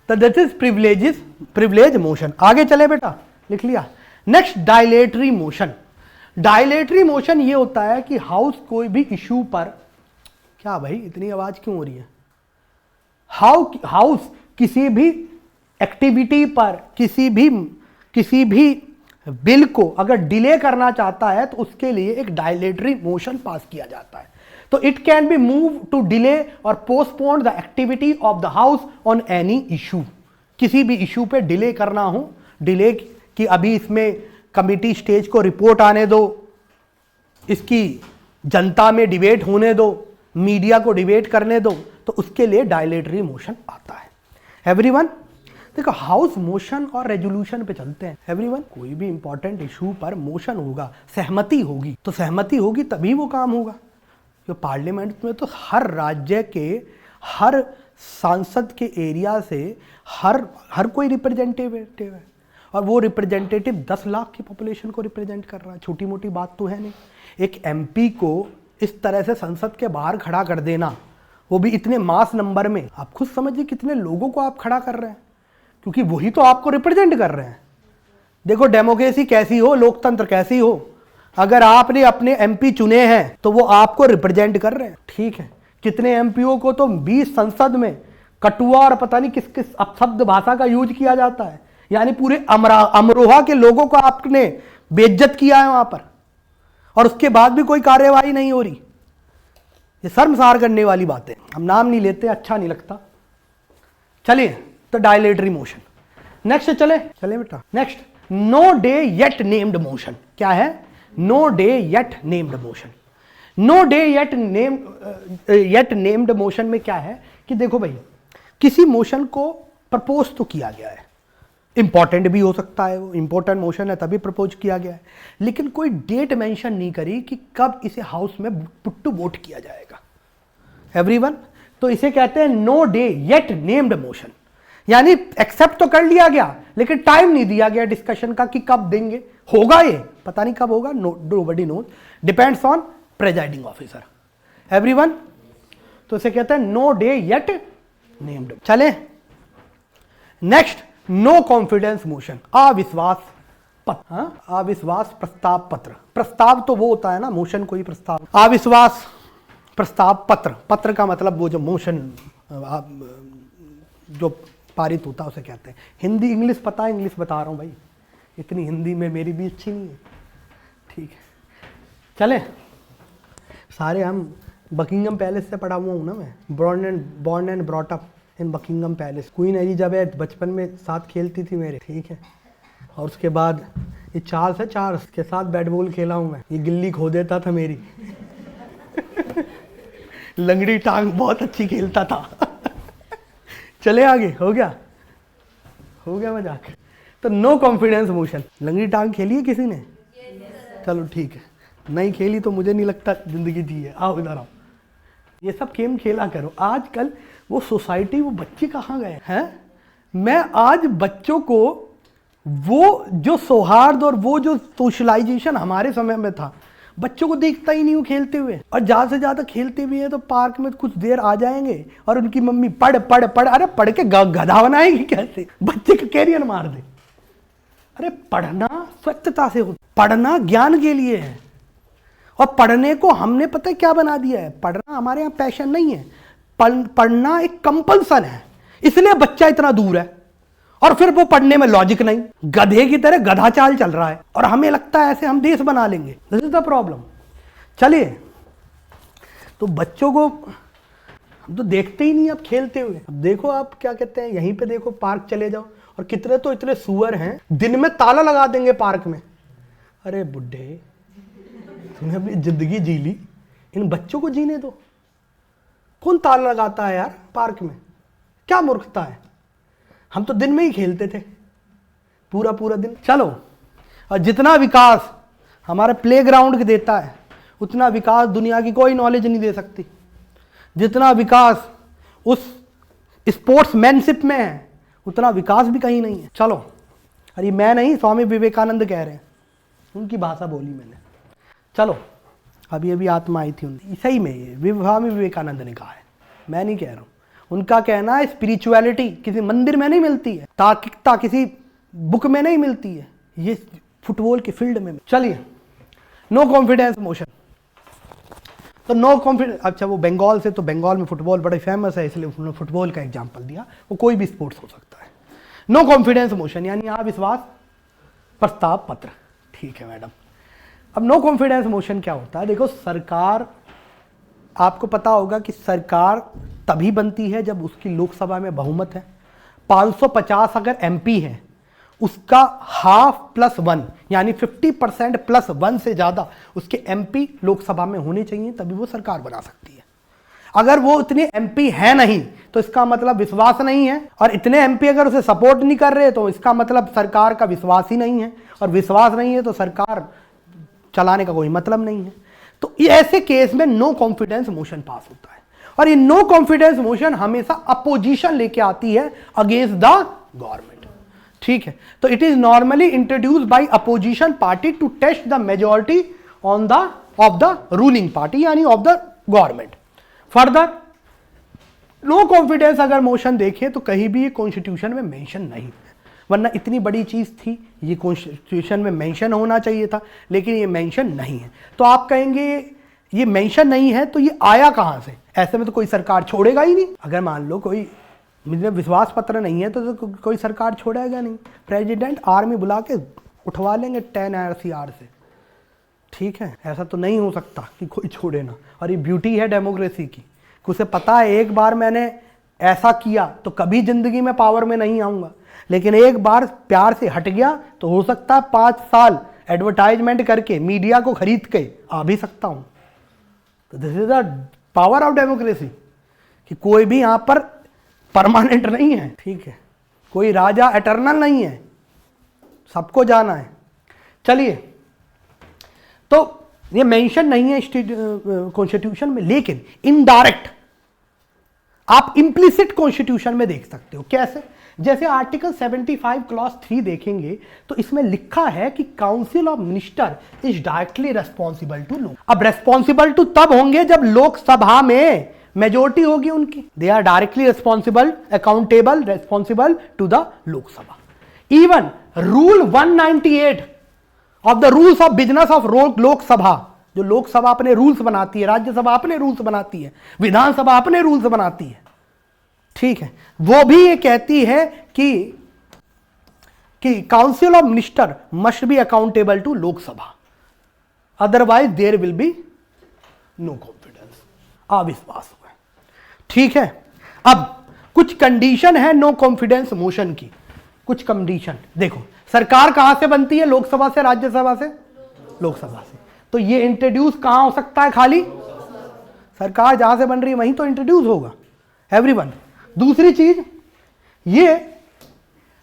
तो दैट इज प्रिविलेज मोशन। आगे चले बेटा, लिख लिया। Next, dilatory motion. Dilatory motion ये होता है कि हाउस कोई भी इशू पर, क्या भाई इतनी आवाज क्यों हो रही है? हाउस किसी भी एक्टिविटी पर, किसी भी बिल को अगर डिले करना चाहता है तो उसके लिए एक डायलेटरी मोशन पास किया जाता है। तो it can be move to delay और postpone the activity of the house on any issue. किसी भी इशू पे डिले करना हो, डिले कि अभी इसमें कमिटी स्टेज को रिपोर्ट आने दो, इसकी जनता में डिबेट होने दो, मीडिया को डिबेट करने दो, तो उसके लिए डायलेटरी मोशन आता है। एवरीवन देखो, हाउस मोशन और रेजोल्यूशन पे चलते हैं। एवरीवन, कोई भी इंपॉर्टेंट इशू पर मोशन होगा, सहमति होगी, तो सहमति होगी तभी वो काम होगा। जो पार्लियामेंट में तो हर राज्य के हर सांसद के एरिया से हर कोई रिप्रेजेंटेटिव है, और वो रिप्रेजेंटेटिव 10 लाख की पॉपुलेशन को रिप्रेजेंट कर रहा है। छोटी मोटी बात तो है नहीं। एक एमपी को इस तरह से संसद के बाहर खड़ा कर देना, वो भी इतने मास नंबर में। आप खुद समझिए कितने लोगों को आप खड़ा कर रहे हैं, क्योंकि वही तो आपको रिप्रेजेंट कर रहे हैं। देखो डेमोक्रेसी कैसी हो, लोकतंत्र कैसी हो, अगर आपने अपने एमपी चुने हैं तो वो आपको रिप्रेजेंट कर रहे हैं, ठीक है। कितने एमपीओ को तो 20 संसद में कटुआ और पता नहीं किस किस अपशब्द भाषा का यूज किया जाता है, यानी पूरे अमरोहा के लोगों को आपने बेइज्जत किया है वहां पर, और उसके बाद भी कोई कार्यवाही नहीं हो रही। ये शर्मसार करने वाली बातें। हम नाम नहीं लेते, अच्छा नहीं लगता। चलिए तो डायलेटरी मोशन नेक्स्ट। चले बेटा next, no day yet named motion. क्या है? No day yet named motion. No day yet named motion में क्या है कि देखो भाई, किसी मोशन को प्रपोज तो किया गया है, इंपॉर्टेंट भी हो सकता है, वो इंपॉर्टेंट मोशन है तभी प्रपोज किया गया है, लेकिन कोई डेट मेंशन नहीं करी कि कब इसे हाउस में पुट टू वोट किया जाएगा। एवरीवन, तो इसे कहते हैं no day yet named motion, यानी एक्सेप्ट तो कर लिया गया लेकिन टाइम नहीं दिया गया डिस्कशन का कि कब देंगे। होगा, ये पता नहीं कब होगा, nobody knows, depends on presiding officer. Everyone, तो इसे कहते हैं नो डे येट नेम्ड। चले नेक्स्ट, नो कॉन्फिडेंस मोशन, अविश्वास पत्र। अविश्वास प्रस्ताव पत्र। प्रस्ताव तो वो होता है ना, मोशन कोई प्रस्ताव। अविश्वास प्रस्ताव पत्र। पत्र का मतलब वो जो मोशन जो पारित होता है उसे कहते हैं। हिंदी इंग्लिश पता है, इंग्लिश बता रहा हूँ भाई, इतनी हिंदी में मेरी भी अच्छी नहीं है, ठीक है। चले, सारे हम बकिंगम पैलेस से पढ़ा हुआ हूँ ना मैं, born and brought up in Buckingham palace. Queen Elizabeth बचपन में साथ खेलती थी मेरे, ठीक है। और उसके बाद ये चार्ल्स है, चार्ल्स के साथ बैट बॉल खेला हूँ मैं, ये गिल्ली खो देता था मेरी लंगड़ी टांग बहुत अच्छी खेलता था चले आगे, हो गया मजाक। तो नो कॉन्फिडेंस मोशन, लंगड़ी टांग खेली है किसी ने? चलो ठीक है, नहीं खेली तो मुझे नहीं लगता जिंदगी जी है। आओ इधर आओ, ये सब गेम खेला करो। आजकल वो सोसाइटी, वो बच्चे कहाँ गए हैं? मैं आज बच्चों को वो जो सौहार्द और वो जो सोशलाइजेशन हमारे समय में था, बच्चों को देखता ही नहीं हूँ खेलते हुए। और ज़्यादा से ज़्यादा खेलते भी हैं तो पार्क में कुछ देर आ जाएंगे और उनकी मम्मी पढ़, अरे पढ़ के गधा बनाएगी कैसे? बच्चे का कैरियर मार दे। अरे पढ़ना स्वच्छता से हो, पढ़ना ज्ञान के लिए है, और पढ़ने को हमने पता है क्या बना दिया है, पढ़ना हमारे यहाँ पैशन नहीं है, पढ़ना एक कंपल्सन है, इसलिए बच्चा इतना दूर है। और फिर वो पढ़ने में लॉजिक नहीं, गधे की तरह गधा चाल चल रहा है, और हमें लगता है ऐसे हम देश बना लेंगे। This is the problem. चलिए, तो बच्चों को हम तो देखते ही नहीं अब खेलते हुए। अब देखो आप क्या कहते हैं, यहीं पे देखो, पार्क चले जाओ और कितने तो इतने सुअर हैं, दिन में ताला लगा देंगे पार्क में। अरे बुड्ढे, तूने अपनी जिंदगी जी ली, इन बच्चों को जीने दो। कौन ताला लगाता है यार पार्क में? क्या मूर्खता है। हम तो दिन में ही खेलते थे पूरा दिन। चलो, और जितना विकास हमारे प्लेग्राउंड देता है उतना विकास दुनिया की कोई नॉलेज नहीं दे सकती। जितना विकास उस स्पोर्ट्समैनशिप में है उतना विकास भी कहीं नहीं है। चलो, अरे मैं नहीं, स्वामी विवेकानंद कह रहे हैं, उनकी भाषा बोली मैंने। चलो, अभी आत्मा आई थी उनकी, सही में ये स्वामी विवेकानंद ने कहा है, मैं नहीं कह रहा हूँ। उनका कहना है स्पिरिचुअलिटी किसी मंदिर में नहीं मिलती है, तार्किकता किसी बुक में नहीं मिलती है, ये फुटबॉल के फील्ड में। चलिए, नो कॉन्फिडेंस मोशन। तो नो कॉन्फिडेंस, अच्छा वो बंगाल से, तो बंगाल में फुटबॉल बड़ा फेमस है इसलिए उन्होंने फुटबॉल का एग्जाम्पल दिया, वो कोई भी स्पोर्ट्स हो सकता है। नो कॉन्फिडेंस मोशन यानी अविश्वास प्रस्ताव पत्र, ठीक है मैडम। अब नो कॉन्फिडेंस मोशन क्या होता है? देखो, सरकार, आपको पता होगा कि सरकार तभी बनती है जब उसकी लोकसभा में बहुमत है। 550 अगर एमपी है, उसका हाफ प्लस 1 यानी 50% प्लस 1 से ज़्यादा उसके एमपी लोकसभा में होने चाहिए, तभी वो सरकार बना सकती है। अगर वो इतने एमपी है नहीं तो इसका मतलब विश्वास नहीं है, और इतने एमपी अगर उसे सपोर्ट नहीं कर रहे तो इसका मतलब सरकार का विश्वास ही नहीं है, और विश्वास नहीं है तो सरकार चलाने का कोई मतलब नहीं है। तो ऐसे केस में नो कॉन्फिडेंस मोशन पास होता है, और ये नो कॉन्फिडेंस मोशन हमेशा अपोजिशन लेके आती है अगेंस्ट द गवर्नमेंट, ठीक है। तो it is normally introduced by opposition party to test the majority on the of the ruling party यानी of the government. Further, no confidence अगर मोशन देखें तो कहीं भी ये कॉन्स्टिट्यूशन में मेंशन नहीं है, वरना इतनी बड़ी चीज़ थी, ये कॉन्स्टिट्यूशन में मेंशन होना चाहिए था, लेकिन ये मेंशन नहीं है। तो आप कहेंगे ये मेंशन नहीं है तो ये आया कहाँ से? ऐसे में तो कोई सरकार छोड़ेगा ही नहीं। अगर मान लो कोई मुझे विश्वास पत्र नहीं है तो कोई सरकार छोड़ेगा नहीं, प्रेसिडेंट आर्मी बुला के उठवा लेंगे 10 RCR से, ठीक है। ऐसा तो नहीं हो सकता कि कोई छोड़े ना, और ये ब्यूटी है डेमोक्रेसी की, उसे पता है एक बार मैंने ऐसा किया तो कभी जिंदगी में पावर में नहीं आऊँगा, लेकिन एक बार प्यार से हट गया तो हो सकता है 5 साल एडवर्टाइजमेंट करके मीडिया को खरीद के आ भी सकता हूँ। तो this is the power of democracy कि कोई भी यहाँ पर परमानेंट नहीं है, ठीक है, कोई राजा एटर्नल नहीं है, सबको जाना है। चलिए, तो ये मेंशन नहीं है कॉन्स्टिट्यूशन में, लेकिन इनडायरेक्ट आप इम्प्लिसिट कॉन्स्टिट्यूशन में देख सकते हो। कैसे? जैसे आर्टिकल 75 क्लॉज 3 देखेंगे तो इसमें लिखा है कि council of minister is directly responsible to Lok. अब रेस्पॉन्सिबल टू तब होंगे जब लोकसभा में मेजोरिटी होगी उनकी। They are directly responsible, accountable, responsible to the Lok Sabha. Even rule 198 of the rules of business of Lok Sabha, जो लोकसभा अपने रूल्स बनाती है, राज्यसभा अपने रूल्स बनाती है, विधानसभा अपने रूल्स बनाती है, ठीक है, वो भी ये कहती है कि council of minister must be accountable to Lok Sabha, otherwise there will be no confidence, अविश्वास हुआ, ठीक है। अब कुछ कंडीशन है नो कॉन्फिडेंस मोशन की, कुछ कंडीशन देखो। सरकार कहां से बनती है? लोकसभा से, राज्यसभा से, लोकसभा से। तो ये इंट्रोड्यूस कहां हो सकता है? खाली सरकार जहां से बन रही है वहीं तो इंट्रोड्यूस होगा, एवरीवन। दूसरी चीज, ये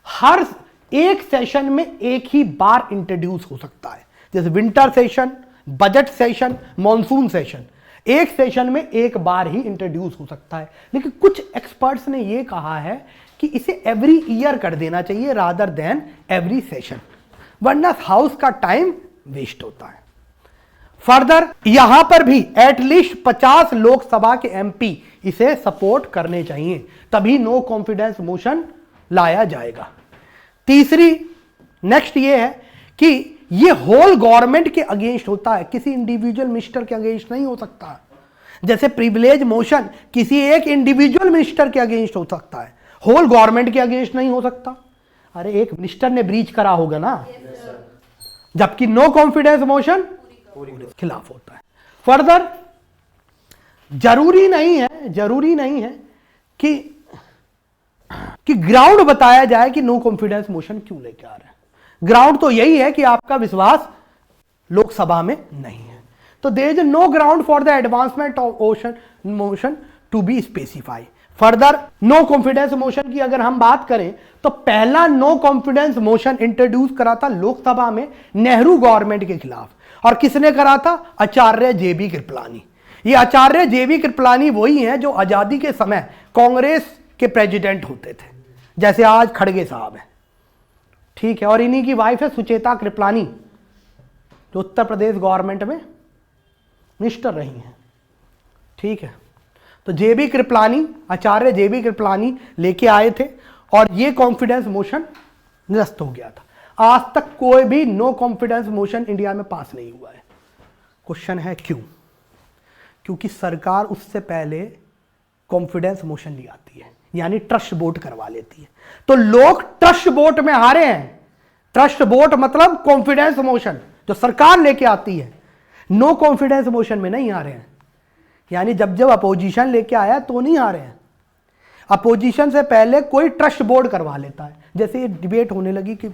हर एक सेशन में एक ही बार इंट्रोड्यूस हो सकता है, जैसे winter session, budget session, monsoon session, एक सेशन में एक बार ही इंट्रोड्यूस हो सकता है। लेकिन कुछ एक्सपर्ट्स ने यह कहा है कि इसे एवरी ईयर कर देना चाहिए रादर देन एवरी सेशन, वरना हाउस का टाइम वेस्ट होता है। फर्दर यहां पर भी एटलीस्ट 50 लोकसभा के MP इसे सपोर्ट करने चाहिए, तभी नो कॉन्फिडेंस मोशन लाया जाएगा। तीसरी नेक्स्ट ये है कि ये होल गवर्नमेंट के अगेंस्ट होता है, किसी इंडिविजुअल मिनिस्टर के अगेंस्ट नहीं हो सकता। जैसे प्रिविलेज मोशन किसी एक इंडिविजुअल मिनिस्टर के अगेंस्ट हो सकता है, होल गवर्नमेंट के अगेंस्ट नहीं हो सकता। अरे एक मिनिस्टर ने ब्रीच करा होगा ना, जबकि नो कॉन्फिडेंस मोशन खिलाफ होता है। फर्दर जरूरी नहीं है कि ग्राउंड बताया जाए कि नो कॉन्फिडेंस मोशन क्यों लेके आ रहे हैं। ग्राउंड तो यही है कि आपका विश्वास लोकसभा में नहीं है, तो there is no ground for the advancement of motion to be specify. Further no confidence motion की अगर हम बात करें तो पहला नो कॉन्फिडेंस मोशन इंट्रोड्यूस करा था लोकसभा में नेहरू गवर्नमेंट के खिलाफ, और किसने करा था? आचार्य JB कृपलानी। ये आचार्य JB कृपलानी वही हैं जो आजादी के समय कांग्रेस के प्रेसिडेंट होते थे, जैसे आज खड़गे साहब हैं, ठीक है, और इन्हीं की वाइफ है सुचेता कृपलानी, जो उत्तर प्रदेश गवर्नमेंट में मिनिस्टर रही हैं, ठीक है। तो JB कृपलानी, आचार्य JB कृपलानी लेके आए थे, और ये कॉन्फिडेंस मोशन निरस्त हो गया था। आज तक कोई भी नो कॉन्फिडेंस मोशन इंडिया में पास नहीं हुआ है। क्वेश्चन है क्यों? क्योंकि सरकार उससे पहले कॉन्फिडेंस मोशन ले आती है, यानी ट्रस्ट वोट करवा लेती है। तो लोग ट्रस्ट वोट में हारे हैं। ट्रस्ट वोट मतलब कॉन्फिडेंस मोशन जो सरकार लेके आती है, नो कॉन्फिडेंस मोशन में नहीं हारे हैं। यानी जब जब अपोजिशन लेके आया तो नहीं हारे हैं। अपोजिशन से पहले कोई ट्रस्ट बोर्ड करवा लेता है। जैसे ये डिबेट होने लगी कि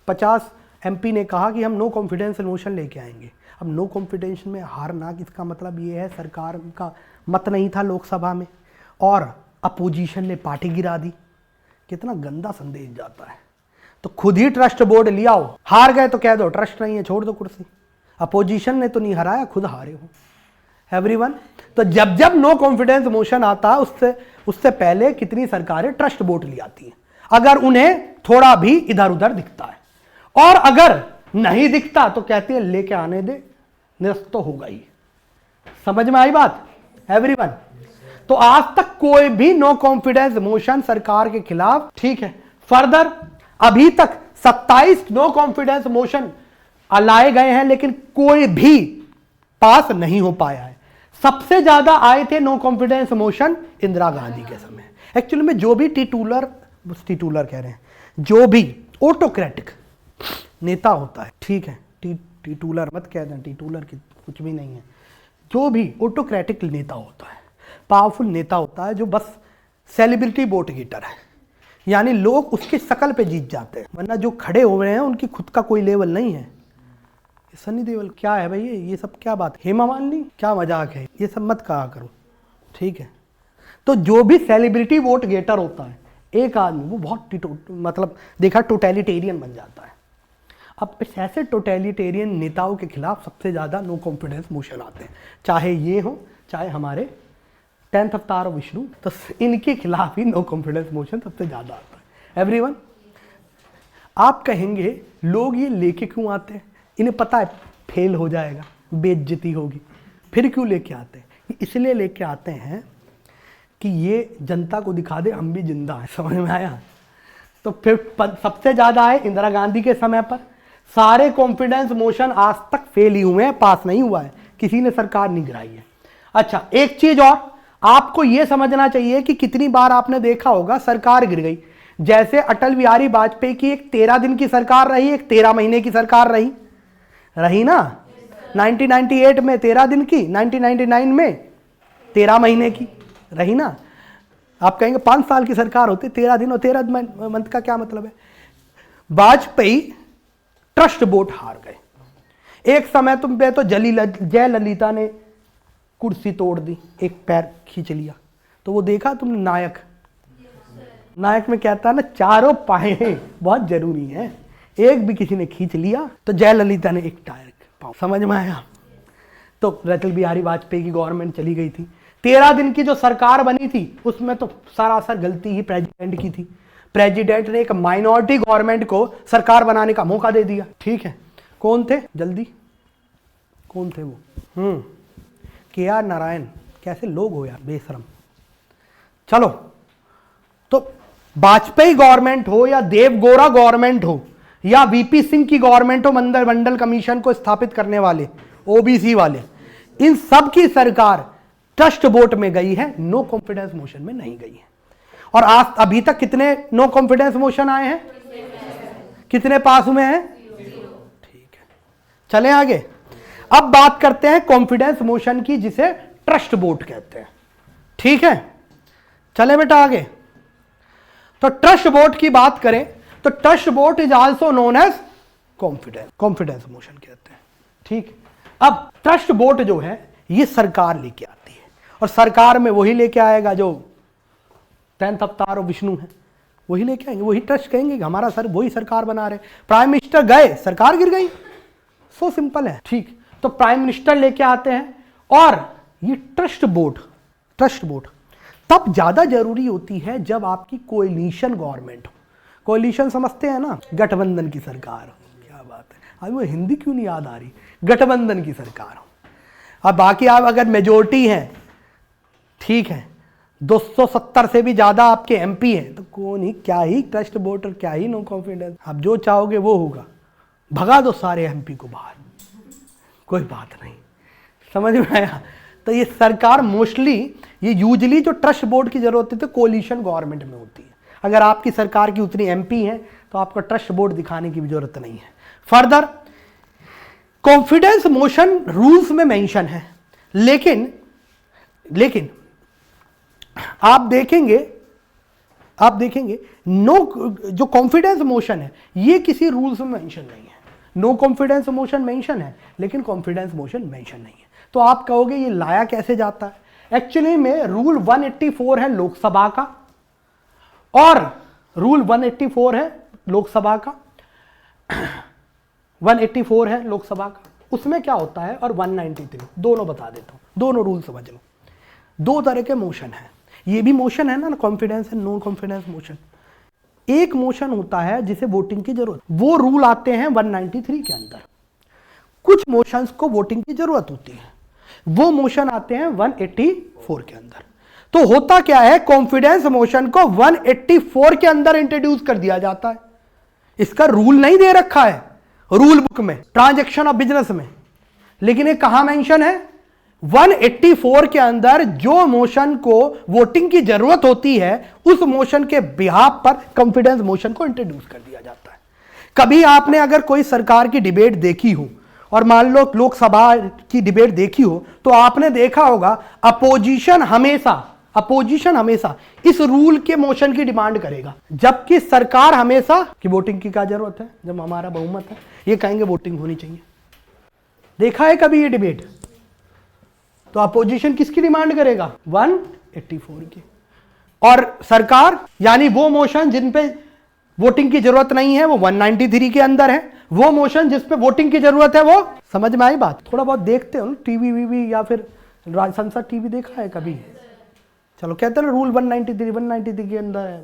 50 MP ने कहा कि हम नो कॉन्फिडेंस मोशन लेके आएंगे। अब नो कॉन्फिडेंस में हारना इसका मतलब ये है सरकार का मत नहीं था लोकसभा में और अपोजिशन ने पार्टी गिरा दी। कितना गंदा संदेश जाता है। तो खुद ही ट्रस्ट बोर्ड लिया हो, हार गए तो कह दो ट्रस्ट नहीं है, छोड़ दो कुर्सी। अपोजिशन ने तो नहीं हराया, खुद हारे हो एवरीवन। तो जब जब नो कॉन्फिडेंस मोशन आता है उससे पहले कितनी सरकारें ट्रस्ट वोट ले आती हैं, अगर उन्हें थोड़ा भी इधर उधर दिखता है, और अगर नहीं दिखता तो कहते हैं लेके आने दे, निरस्त तो होगा ही। समझ में आई बात एवरीवन? तो आज तक कोई भी नो कॉन्फिडेंस मोशन सरकार के खिलाफ, ठीक है। फर्दर अभी तक 27 नो कॉन्फिडेंस मोशन लाए गए हैं, लेकिन कोई भी पास नहीं हो पाया है। सबसे ज्यादा आए थे no confidence motion Indira Gandhi के समय। एक्चुअली में जो भी टीटूलर कह रहे हैं, जो भी ऑटोक्रेटिक नेता होता है, ठीक है, टीटूलर मत कह दें, टीटूलर की कुछ भी नहीं है। जो भी ऑटोक्रेटिक नेता होता है, पावरफुल नेता होता है, जो बस सेलिब्रिटी वोट गेटर है, यानी लोग उसकी शकल पे जीत जाते हैं, वरना जो खड़े हो रहे हैं उनकी खुद का कोई लेवल नहीं है। सनी देओल क्या है भाई, ये सब क्या बात, हेमा मालिनी क्या मजाक है, ये सब मत कहा करो, ठीक है। तो जो भी सेलिब्रिटी वोट गेटर होता है एक आदमी, वो बहुत मतलब देखा टोटलिटेरियन बन जाता है। अब इस ऐसे टोटलिटेरियन नेताओं के खिलाफ सबसे ज़्यादा नो कॉन्फिडेंस मोशन आते हैं, चाहे ये हो चाहे हमारे 10th अवतार विष्णु, तो इनके खिलाफ ही नो कॉन्फिडेंस मोशन सबसे ज़्यादा आता है। एवरीवन, आप कहेंगे लोग ये लेके क्यों आते हैं, इन्हें पता है फेल हो जाएगा, बेइज्जती होगी, फिर क्यों लेके आते हैं? इसलिए लेके आते हैं कि ये जनता को दिखा दे हम भी जिंदा हैं। समझ में आया? तो फिर सबसे ज़्यादा आए इंदिरा गांधी के समय पर। सारे कॉन्फिडेंस मोशन आज तक फेल ही हुए हैं, पास नहीं हुआ है, किसी ने सरकार नहीं गिराई है। अच्छा, एक चीज और आपको यह समझना चाहिए कि कितनी बार आपने देखा होगा सरकार गिर गई। जैसे अटल बिहारी वाजपेयी की एक 13 दिन की सरकार रही, एक 13 महीने की सरकार रही ना। 1998 में 13 दिन की, 1999 में 13 महीने की रही ना। आप कहेंगे 5 साल की सरकार होती, 13 दिन और 13 मंथ का क्या मतलब है? वाजपेयी ट्रस्ट वोट हार गए। एक समय तुम पे तो जयललिता ने कुर्सी तोड़ दी, एक पैर खींच लिया, तो वो देखा तुमने नायक में कहता है ना, चारों पाए बहुत जरूरी हैं, एक भी किसी ने खींच लिया तो जयललिता ने एक टायर पाँव। समझ में आया? तो अटल बिहारी वाजपेयी की गवर्नमेंट चली गई थी। 13 दिन की जो सरकार बनी थी उसमें तो सरासर गलती ही प्रेसिडेंट की थी। प्रेसिडेंट ने एक माइनॉरिटी गवर्नमेंट को सरकार बनाने का मौका दे दिया, ठीक है। कौन थे? जल्दी कौन थे वो? KR नारायण। कैसे लोग हो यार, बेशरम। चलो, तो वाजपेयी गवर्नमेंट हो या देवगौड़ा गवर्नमेंट हो या VP सिंह की गवर्नमेंट हो, मंडल कमीशन को स्थापित करने वाले OBC वाले, इन सब की सरकार ट्रस्ट वोट में गई है, नो कॉन्फिडेंस मोशन में नहीं गई है। और आज अभी तक कितने नो कॉन्फिडेंस मोशन आए हैं? कितने पास हुए हैं? ठीक है, चलें आगे। अब बात करते हैं कॉन्फिडेंस मोशन की, जिसे ट्रस्ट वोट कहते हैं, ठीक है। चले बेटा आगे। तो ट्रस्ट वोट की बात करें तो trust vote is also known as confidence motion कहते हैं, ठीक। अब ट्रस्ट वोट जो है ये सरकार लेके आती है, और सरकार में वही लेके आएगा जो 10th अवतार और विष्णु है, वही लेके आएंगे, वही ट्रस्ट कहेंगे कि हमारा सर वही सरकार बना रहे। प्राइम मिनिस्टर गए, सरकार गिर गई, सो सिंपल है, ठीक। तो प्राइम मिनिस्टर लेके आते हैं, और ये ट्रस्ट वोट तब ज्यादा जरूरी होती है जब आपकी कोएलिशन गवर्नमेंट हो। कोएलिशन समझते हैं ना, गठबंधन की सरकार हो। क्या बात है, अभी वो हिंदी क्यों नहीं याद आ रही? गठबंधन की सरकार हो। अब बाकी आप अगर मेजोरिटी हैं, ठीक है, 270 से भी ज्यादा आपके MP हैं, तो कौन ही क्या ही ट्रस्ट वोट और क्या ही नो कॉन्फिडेंस। आप जो चाहोगे वो होगा, भगा दो सारे MP को बाहर, कोई बात नहीं। समझ में आया? तो ये सरकार मोस्टली, ये यूजली जो ट्रस्ट बोर्ड की जरूरत है तो कोलिशन गवर्नमेंट में होती है। अगर आपकी सरकार की उतनी MP है तो आपको ट्रस्ट बोर्ड दिखाने की भी जरूरत नहीं है। फर्दर, कॉन्फिडेंस मोशन रूल्स में मेंशन है, लेकिन आप देखेंगे नो, जो कॉन्फिडेंस मोशन है ये किसी रूल्स में मेंशन नहीं है। नो कॉन्फिडेंस मोशन मेंशन है, लेकिन कॉन्फिडेंस मोशन मेंशन नहीं है। तो आप कहोगे ये लाया कैसे जाता है? एक्चुअली में रूल 184 है लोकसभा का, और रूल 184 है लोकसभा का, 184 है लोकसभा का। उसमें क्या होता है, और 193, दोनों बता देता हूं, दोनों रूल समझ लो। 2 तरह के मोशन है, ये भी मोशन है ना, confidence and non confidence motion. एक मोशन होता है जिसे वोटिंग की जरूरत, वो रूल आते हैं 193 के अंदर। कुछ मोशंस को वोटिंग की जरूरत होती है, वो मोशन आते हैं 184 के अंदर। तो होता क्या है, कॉन्फिडेंस मोशन को 184 के अंदर इंट्रोड्यूस कर दिया जाता है। इसका रूल नहीं दे रखा है रूल बुक में, ट्रांजैक्शन ऑफ बिजनेस में, लेकिन ये कहां मेंशन है, 184 के अंदर जो मोशन को वोटिंग की जरूरत होती है उस मोशन के बिहाफ पर कॉन्फिडेंस मोशन को इंट्रोड्यूस कर दिया जाता है। कभी आपने अगर कोई सरकार की डिबेट देखी हो और मान लो लोकसभा की डिबेट देखी हो, तो आपने देखा होगा अपोजिशन हमेशा इस रूल के मोशन की डिमांड करेगा, जबकि सरकार हमेशा कि वोटिंग की क्या जरूरत है, जब हमारा बहुमत है, ये कहेंगे वोटिंग होनी चाहिए। देखा है कभी ये डिबेट? तो अपोजिशन किसकी डिमांड करेगा, 184 की, और सरकार यानी वो मोशन जिन पे वोटिंग की जरूरत नहीं है वो 193 के अंदर है, वो मोशन जिस पे वोटिंग की जरूरत है वो, समझ में आई बात? थोड़ा बहुत देखते हो टीवी वीवी या फिर संसद टीवी देखा है कभी? चलो कहते हैं ना रूल 193 के अंदर है।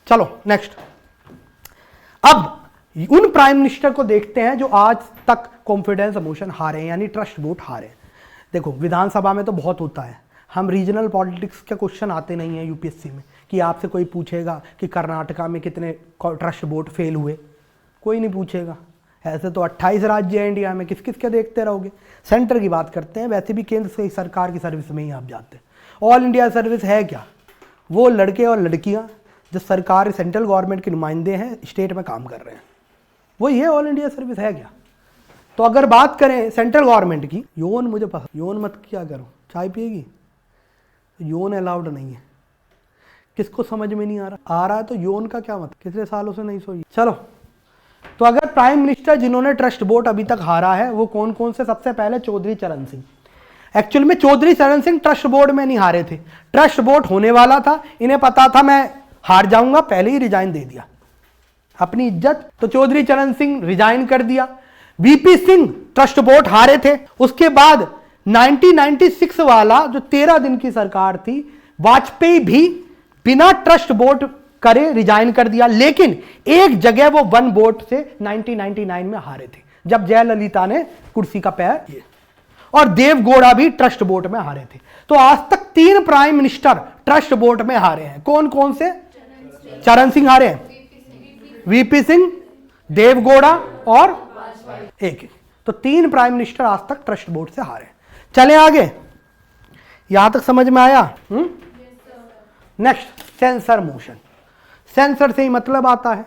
चलो नेक्स्ट, अब उन प्राइम मिनिस्टर को देखते हैं जो आज तक कॉन्फिडेंस मोशन हारे हैं, यानी ट्रस्ट वोट हारे। देखो विधानसभा में तो बहुत होता है, हम रीजनल पॉलिटिक्स के क्वेश्चन आते नहीं है यूपीएससी में कि आपसे कोई पूछेगा कि कर्नाटका में कितने ट्रस्ट वोट फेल हुए, कोई नहीं पूछेगा। ऐसे तो 28 राज्य हैं इंडिया में, किस किस के देखते रहोगे। सेंटर की बात करते हैं, वैसे भी केंद्र सरकार की सर्विस में ही आप जाते हैं। ऑल इंडिया सर्विस है क्या? वो लड़के और लड़कियां जो सरकार सेंट्रल गवर्नमेंट के नुमाइंदे हैं, स्टेट में काम कर रहे हैं, वही है ऑल इंडिया सर्विस है क्या? तो अगर बात करें सेंट्रल गवर्नमेंट की, योन मुझे पसंद, योन मत क्या करो, चाय पिएगी? योन अलाउड नहीं है। किसको समझ में नहीं आ रहा है तो योन का क्या मतलब, कितने सालों से नहीं सोई। चलो, तो अगर प्राइम मिनिस्टर जिन्होंने ट्रस्ट वोट अभी तक हारा है वो कौन कौन से? सबसे पहले चौधरी चरण सिंह। एक्चुअल में चौधरी चरण सिंह ट्रस्ट बोर्ड में नहीं हारे थे, ट्रस्ट बोर्ड होने वाला था, इन्हें पता था मैं हार जाऊंगा, पहले ही रिजाइन दे दिया, अपनी इज्जत। तो चौधरी चरण सिंह रिजाइन कर दिया। वीपी सिंह ट्रस्ट बोर्ड हारे थे। उसके बाद 1996 वाला जो 13 दिन की सरकार थी, वाजपेयी भी बिना ट्रस्ट बोर्ड करे रिजाइन कर दिया, लेकिन एक जगह वो वन वोट से 1999 में हारे थे, जब जयललिता ने कुर्सी का पैर, और देवगौड़ा भी ट्रस्ट बोर्ड में हारे थे। तो आज तक 3 प्राइम मिनिस्टर ट्रस्ट बोर्ड में हारे हैं। कौन कौन से? चरण सिंह हारे हैं, वीपी सिंह, देवगौड़ा और एक। तो 3 प्राइम मिनिस्टर आज तक ट्रस्ट बोर्ड से हारे। चलें आगे, यहां तक समझ में आया? Next, censure motion. सेंसर से ही मतलब आता है,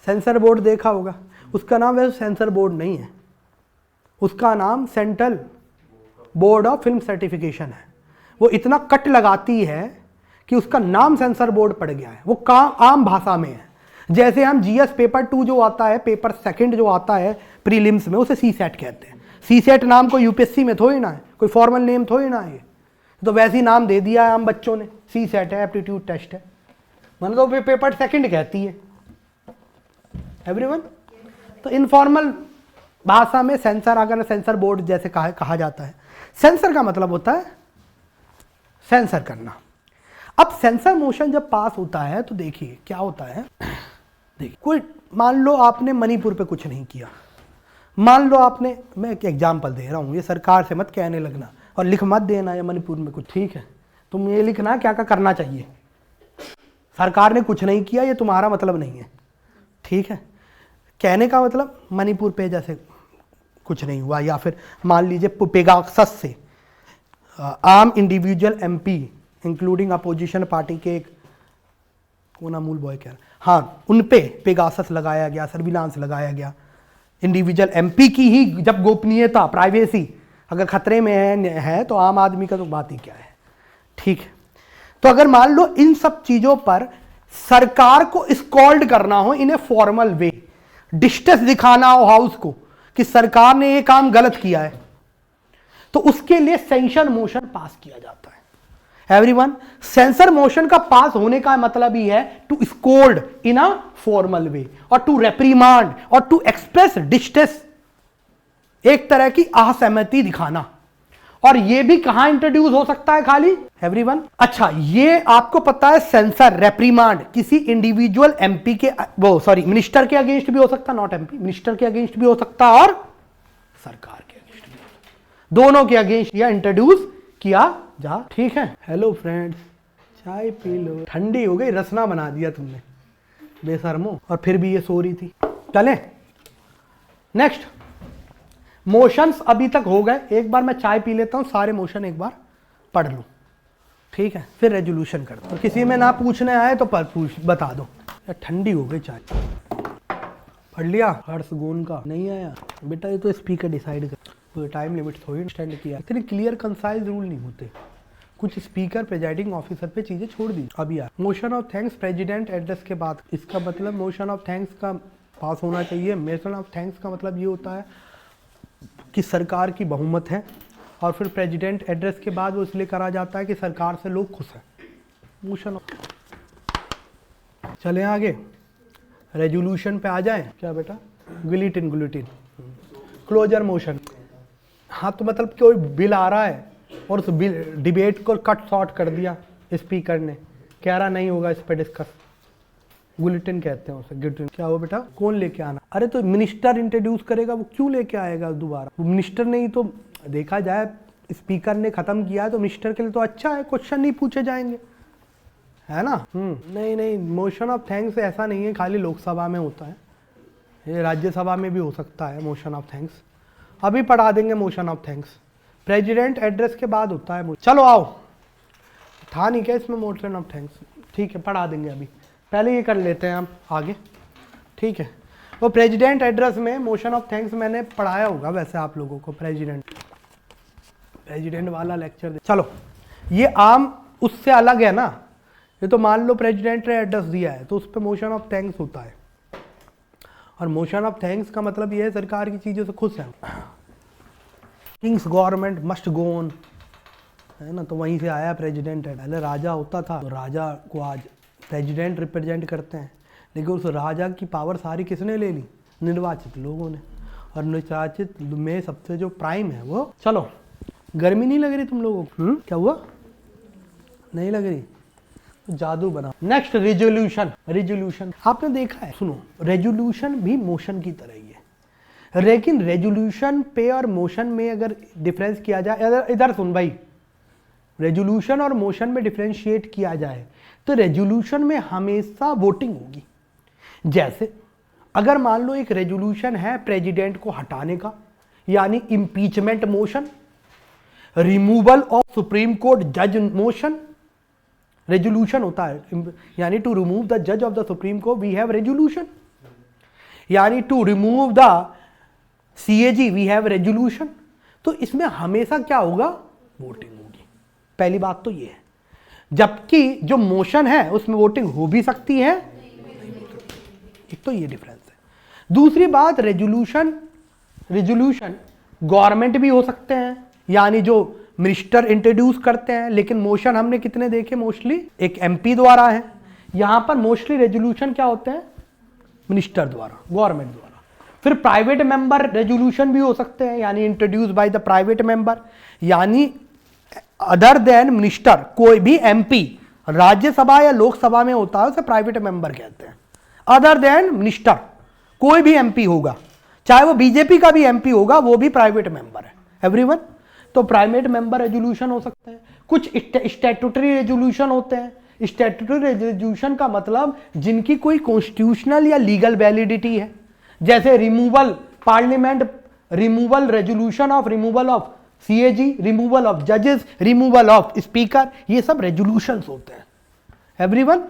सेंसर बोर्ड देखा होगा, उसका नाम वैसे सेंसर बोर्ड नहीं है, उसका नाम central board of film certification है। वो इतना कट लगाती है कि उसका नाम सेंसर बोर्ड पड़ गया है, वो आम भाषा में है। जैसे हम जीएस पेपर 2 जो आता है, पेपर सेकंड जो आता है प्रीलिम्स में, उसे सी सेट कहते हैं। सी सेट नाम को यूपीएससी में थोड़ी ना है, कोई फॉर्मल नेम थोड़ी ना है, तो वैसे ही नाम दे दिया है आम बच्चों ने, सी सेट है, एप्टीट्यूड टेस्ट है, मतलब तो पेपर सेकंड कहती है एवरीवन। तो इनफॉर्मल भाषा में सेंसर, अगर सेंसर बोर्ड जैसे कहा जाता है, सेंसर का मतलब होता है सेंसर करना। अब सेंसर मोशन जब पास होता है तो देखिए क्या होता है, देखिए कोई मान लो आपने मणिपुर पे कुछ नहीं किया, मान लो आपने, मैं एक एग्जाम्पल दे रहा हूँ, ये सरकार से मत कहने लगना और लिख मत देना ये मणिपुर में कुछ, ठीक है? तुम ये लिखना क्या क्या करना चाहिए, सरकार ने कुछ नहीं किया ये तुम्हारा मतलब नहीं है, ठीक है? कहने का मतलब मणिपुर पे जैसे कुछ नहीं हुआ, या फिर मान लीजिए पेगासस से आम individual MP including opposition party के एक कौन अमूल बॉय कह रहा, हाँ, उन पे पेगासस लगाया गया, सर्विलांस लगाया गया। इंडिविजुअल एमपी की ही जब गोपनीयता, प्राइवेसी अगर खतरे में है तो आम आदमी का तो बात ही क्या है, ठीक है? तो अगर मान लो इन सब चीजों पर सरकार को स्कॉल्ड करना हो, इन्हें फॉर्मल वे, डिस्ट्रेस दिखाना हो हाउस को कि सरकार ने ये काम गलत किया है, तो उसके लिए सेंसर मोशन पास किया जाता है। एवरीवन, सेंसर मोशन का पास होने का मतलब ही है to scold in a formal way, और टू रेप्रीमांड, और टू एक्सप्रेस डिस्ट्रेस, एक तरह की असहमति दिखाना। और ये भी कहां इंट्रोड्यूस हो सकता है खाली एवरीवन? अच्छा, ये आपको पता है सेंसर, रेप्रीमांड किसी इंडिविजुअल एमपी के, वो सॉरी मिनिस्टर के अगेंस्ट भी हो सकता, नॉट एमपी, मिनिस्टर के अगेंस्ट भी हो सकता और सरकार के अगेंस्ट भी हो सकता, दोनों के अगेंस्ट यह इंट्रोड्यूस किया जा, ठीक है। हेलो फ्रेंड्स, चाय पी लो। ठंडी हो गई, रसना बना दिया तुमने बेशर्मो, और फिर भी ये सो रही थी। चले नेक्स्ट, मोशंस अभी तक हो गए। एक बार मैं चाय पी लेता हूँ, सारे मोशन एक बार पढ़ लूँ, ठीक है, फिर रेजोल्यूशन कर दो। किसी में ना पूछने आए तो बता दो। ठंडी हो गई चाय, पढ़ लिया। हर्ष गोन का नहीं आया बेटा, ये तो स्पीकर डिसाइड कर, तो टाइम लिमिट थोड़ी एक्सटेंड किया। इतने क्लियर कंसाइज रूल नहीं होते, कुछ स्पीकर प्रेजाइडिंग ऑफिसर पे चीजें छोड़ दी। अब यार motion of thanks president address के बाद, इसका मतलब मोशन ऑफ थैंक्स का पास होना चाहिए। मोशन ऑफ थैंक्स का मतलब ये होता है कि सरकार की बहुमत है, और फिर प्रेसिडेंट एड्रेस के बाद वो इसलिए करा जाता है कि सरकार से लोग खुश हैं। मोशन ऑफ, चले आगे रेजोल्यूशन पे आ जाए। क्या बेटा, गिलिटिन गुलिटिन क्लोजर मोशन। हाँ तो मतलब कोई बिल आ रहा है और उस बिल डिबेट को कट शॉर्ट कर दिया स्पीकर ने, कह रहा नहीं होगा इस पे डिस्कस, बुलेटिन कहते हैं उसे। गिलिटिन क्या हो बेटा, कौन लेके आना? अरे तो मिनिस्टर इंट्रोड्यूस करेगा, वो क्यों लेके आएगा दोबारा? मिनिस्टर ने ही तो, देखा जाए स्पीकर ने खत्म किया है तो मिनिस्टर के लिए तो अच्छा है, क्वेश्चन नहीं पूछे जाएंगे, है ना। नहीं, मोशन ऑफ थैंक्स ऐसा नहीं है खाली लोकसभा में होता है, ये राज्यसभा में भी हो सकता है मोशन ऑफ थैंक्स। अभी पढ़ा देंगे motion of thanks, president address के बाद होता है। चलो आओ, था नहीं क्या इसमें मोशन ऑफ थैंक्स, ठीक है पढ़ा देंगे अभी, पहले ये कर लेते हैं हम आगे, ठीक है। वो प्रेसिडेंट एड्रेस में मोशन ऑफ थैंक्स मैंने पढ़ाया होगा वैसे आप लोगों को, प्रेसिडेंट वाला लेक्चर। चलो ये आम उससे अलग है ना, ये तो मान लो प्रेसिडेंट ने एड्रेस दिया है तो उस पर मोशन ऑफ थैंक्स होता है, और मोशन ऑफ थैंक्स का मतलब ये है सरकार की चीज़ों से खुश है। Kings government must go on, है ना, तो वहीं से आया प्रेसिडेंट है। पहले राजा होता था तो राजा को आज प्रेसिडेंट रिप्रेजेंट करते हैं, लेकिन उस राजा की पावर सारी किसने ले ली? निर्वाचित लोगों ने, और निर्वाचित में सबसे जो प्राइम है वो। चलो गर्मी नहीं लग रही तुम लोगों को? क्या हुआ, नहीं लग रही? जादू बना। नेक्स्ट रेजोल्यूशन आपने देखा है, सुनो रेजोल्यूशन भी मोशन की तरह ही है, लेकिन रेजोल्यूशन पे और मोशन में अगर डिफरेंस किया जाए, इधर सुन भाई, रेजोल्यूशन और मोशन में डिफरेंशिएट किया जाए तो रेजोल्यूशन में हमेशा वोटिंग होगी। जैसे अगर मान लो एक रेजोल्यूशन है प्रेसिडेंट को हटाने का, यानी impeachment motion, removal of supreme court जज मोशन, रेजोल्यूशन होता है, यानी टू रिमूव द जज of the supreme court we have resolution, यानी to remove the CAG we have resolution. तो इसमें हमेशा क्या होगा, वोटिंग होगी। पहली बात तो ये है, जबकि जो मोशन है उसमें वोटिंग हो भी सकती है, एक तो ये डिफरेंस है। दूसरी बात, रेजोल्यूशन गवर्नमेंट भी हो सकते हैं, यानी जो मिनिस्टर इंट्रोड्यूस करते हैं, लेकिन मोशन हमने कितने देखे, मोस्टली एक एमपी द्वारा है। यहां पर मोस्टली रेजोल्यूशन क्या होते हैं, मिनिस्टर द्वारा, गवर्नमेंट द्वारा। फिर प्राइवेट मेंबर रेजोल्यूशन भी हो सकते हैं, यानी introduce by the private member, यानी अदर देन मिनिस्टर कोई भी एमपी राज्यसभा या लोकसभा में होता है उसे प्राइवेट मेंबर कहते हैं। अदर देन मिनिस्टर कोई भी एमपी होगा, चाहे वो बीजेपी का भी एमपी होगा, वो भी प्राइवेट मेंबर है। एवरीवन, तो प्राइवेट मेंबर रेजोल्यूशन हो सकते हैं। कुछ स्टैट्यूटरी रेजोल्यूशन होते हैं। स्टैट्यूटरी रेजोल्यूशन का मतलब जिनकी कोई कॉन्स्टिट्यूशनल या लीगल वैलिडिटी है, जैसे removal parliament, removal resolution of removal of CAG, removal of जजेस, रिमूवल ऑफ स्पीकर, ये सब रेजोल्यूशंस होते हैं। एवरीवन,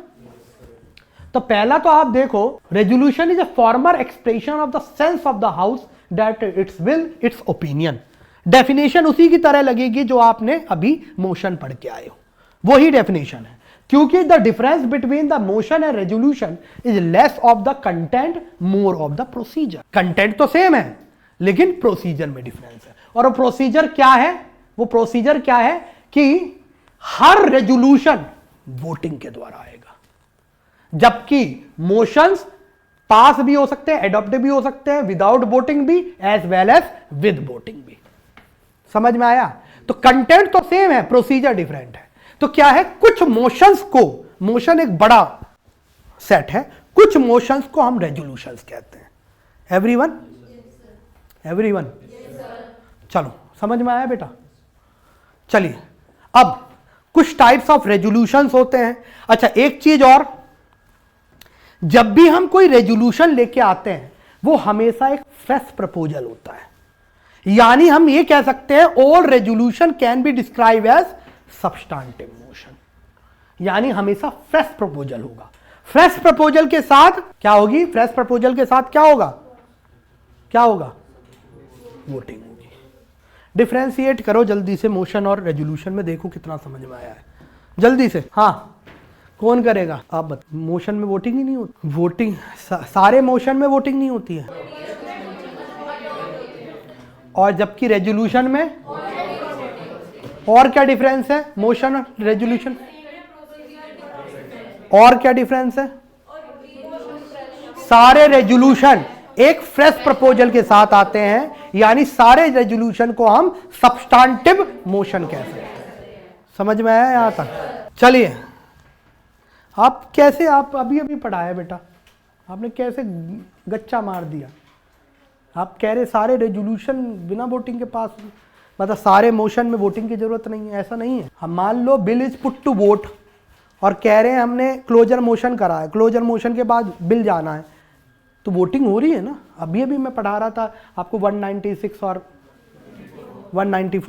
तो पहला तो आप देखो, resolution is a formal expression of the sense of the house that it's will, it's opinion. Definition उसी की तरह लगेगी जो आपने अभी मोशन पढ़ के आए हो, वही डेफिनेशन है, क्योंकि the difference between the motion and resolution is less of the content, more of the procedure. Content तो सेम है लेकिन प्रोसीजर में डिफरेंस है। और वो प्रोसीजर क्या है, वो प्रोसीजर क्या है कि हर रेजोल्यूशन वोटिंग के द्वारा आएगा, जबकि मोशंस पास भी हो सकते हैं, एडॉप्ट भी हो सकते हैं, विदाउट वोटिंग भी as well as with voting भी। समझ में आया? तो कंटेंट तो सेम है, प्रोसीजर डिफरेंट है। तो क्या है, कुछ मोशंस को, मोशन एक बड़ा सेट है, कुछ मोशंस को हम रेजोल्यूशंस कहते हैं। एवरीवन, एवरीवन, चलो समझ में आया बेटा? चलिए अब कुछ टाइप्स ऑफ रेजोल्यूशंस होते हैं। अच्छा, एक चीज और, जब भी हम कोई रेजोल्यूशन लेके आते हैं वो हमेशा एक फ्रेश प्रपोजल होता है। यानी हम ये कह सकते हैं all resolution can be describe as substantive motion, यानी हमेशा फ्रेश प्रपोजल होगा। फ्रेश प्रपोजल के साथ क्या होगी? फ्रेश प्रपोजल के साथ क्या होगा? क्या होगा? वोटिंग होगी। डिफरेंशिएट करो जल्दी से मोशन और रेजोल्यूशन में, देखो कितना समझ में आया है जल्दी से। हाँ, कौन करेगा? आप बताओ। मोशन में वोटिंग ही नहीं होती? वोटिंग सारे मोशन में वोटिंग नहीं होती है, और जबकि रेजोल्यूशन में। और क्या डिफरेंस है मोशन और रेजोल्यूशन? और क्या डिफरेंस है? सारे रेजोल्यूशन एक फ्रेश प्रपोजल के साथ आते हैं, यानी सारे रेजोल्यूशन को हम सब्सटेंटिव मोशन कह सकते हैं। समझ में आया यहां तक? चलिए, आप कैसे, आप अभी अभी पढ़ाया बेटा, आपने कैसे गच्चा मार दिया? आप कह रहे सारे रेजोल्यूशन बिना वोटिंग के पास, मतलब सारे मोशन में वोटिंग की जरूरत नहीं है। ऐसा नहीं है। हम मान लो bill is put to vote और कह रहे हैं हमने क्लोजर मोशन करा है, क्लोजर मोशन के बाद बिल जाना है, तो वोटिंग हो रही है ना। अभी अभी मैं पढ़ा रहा था आपको 196 और 194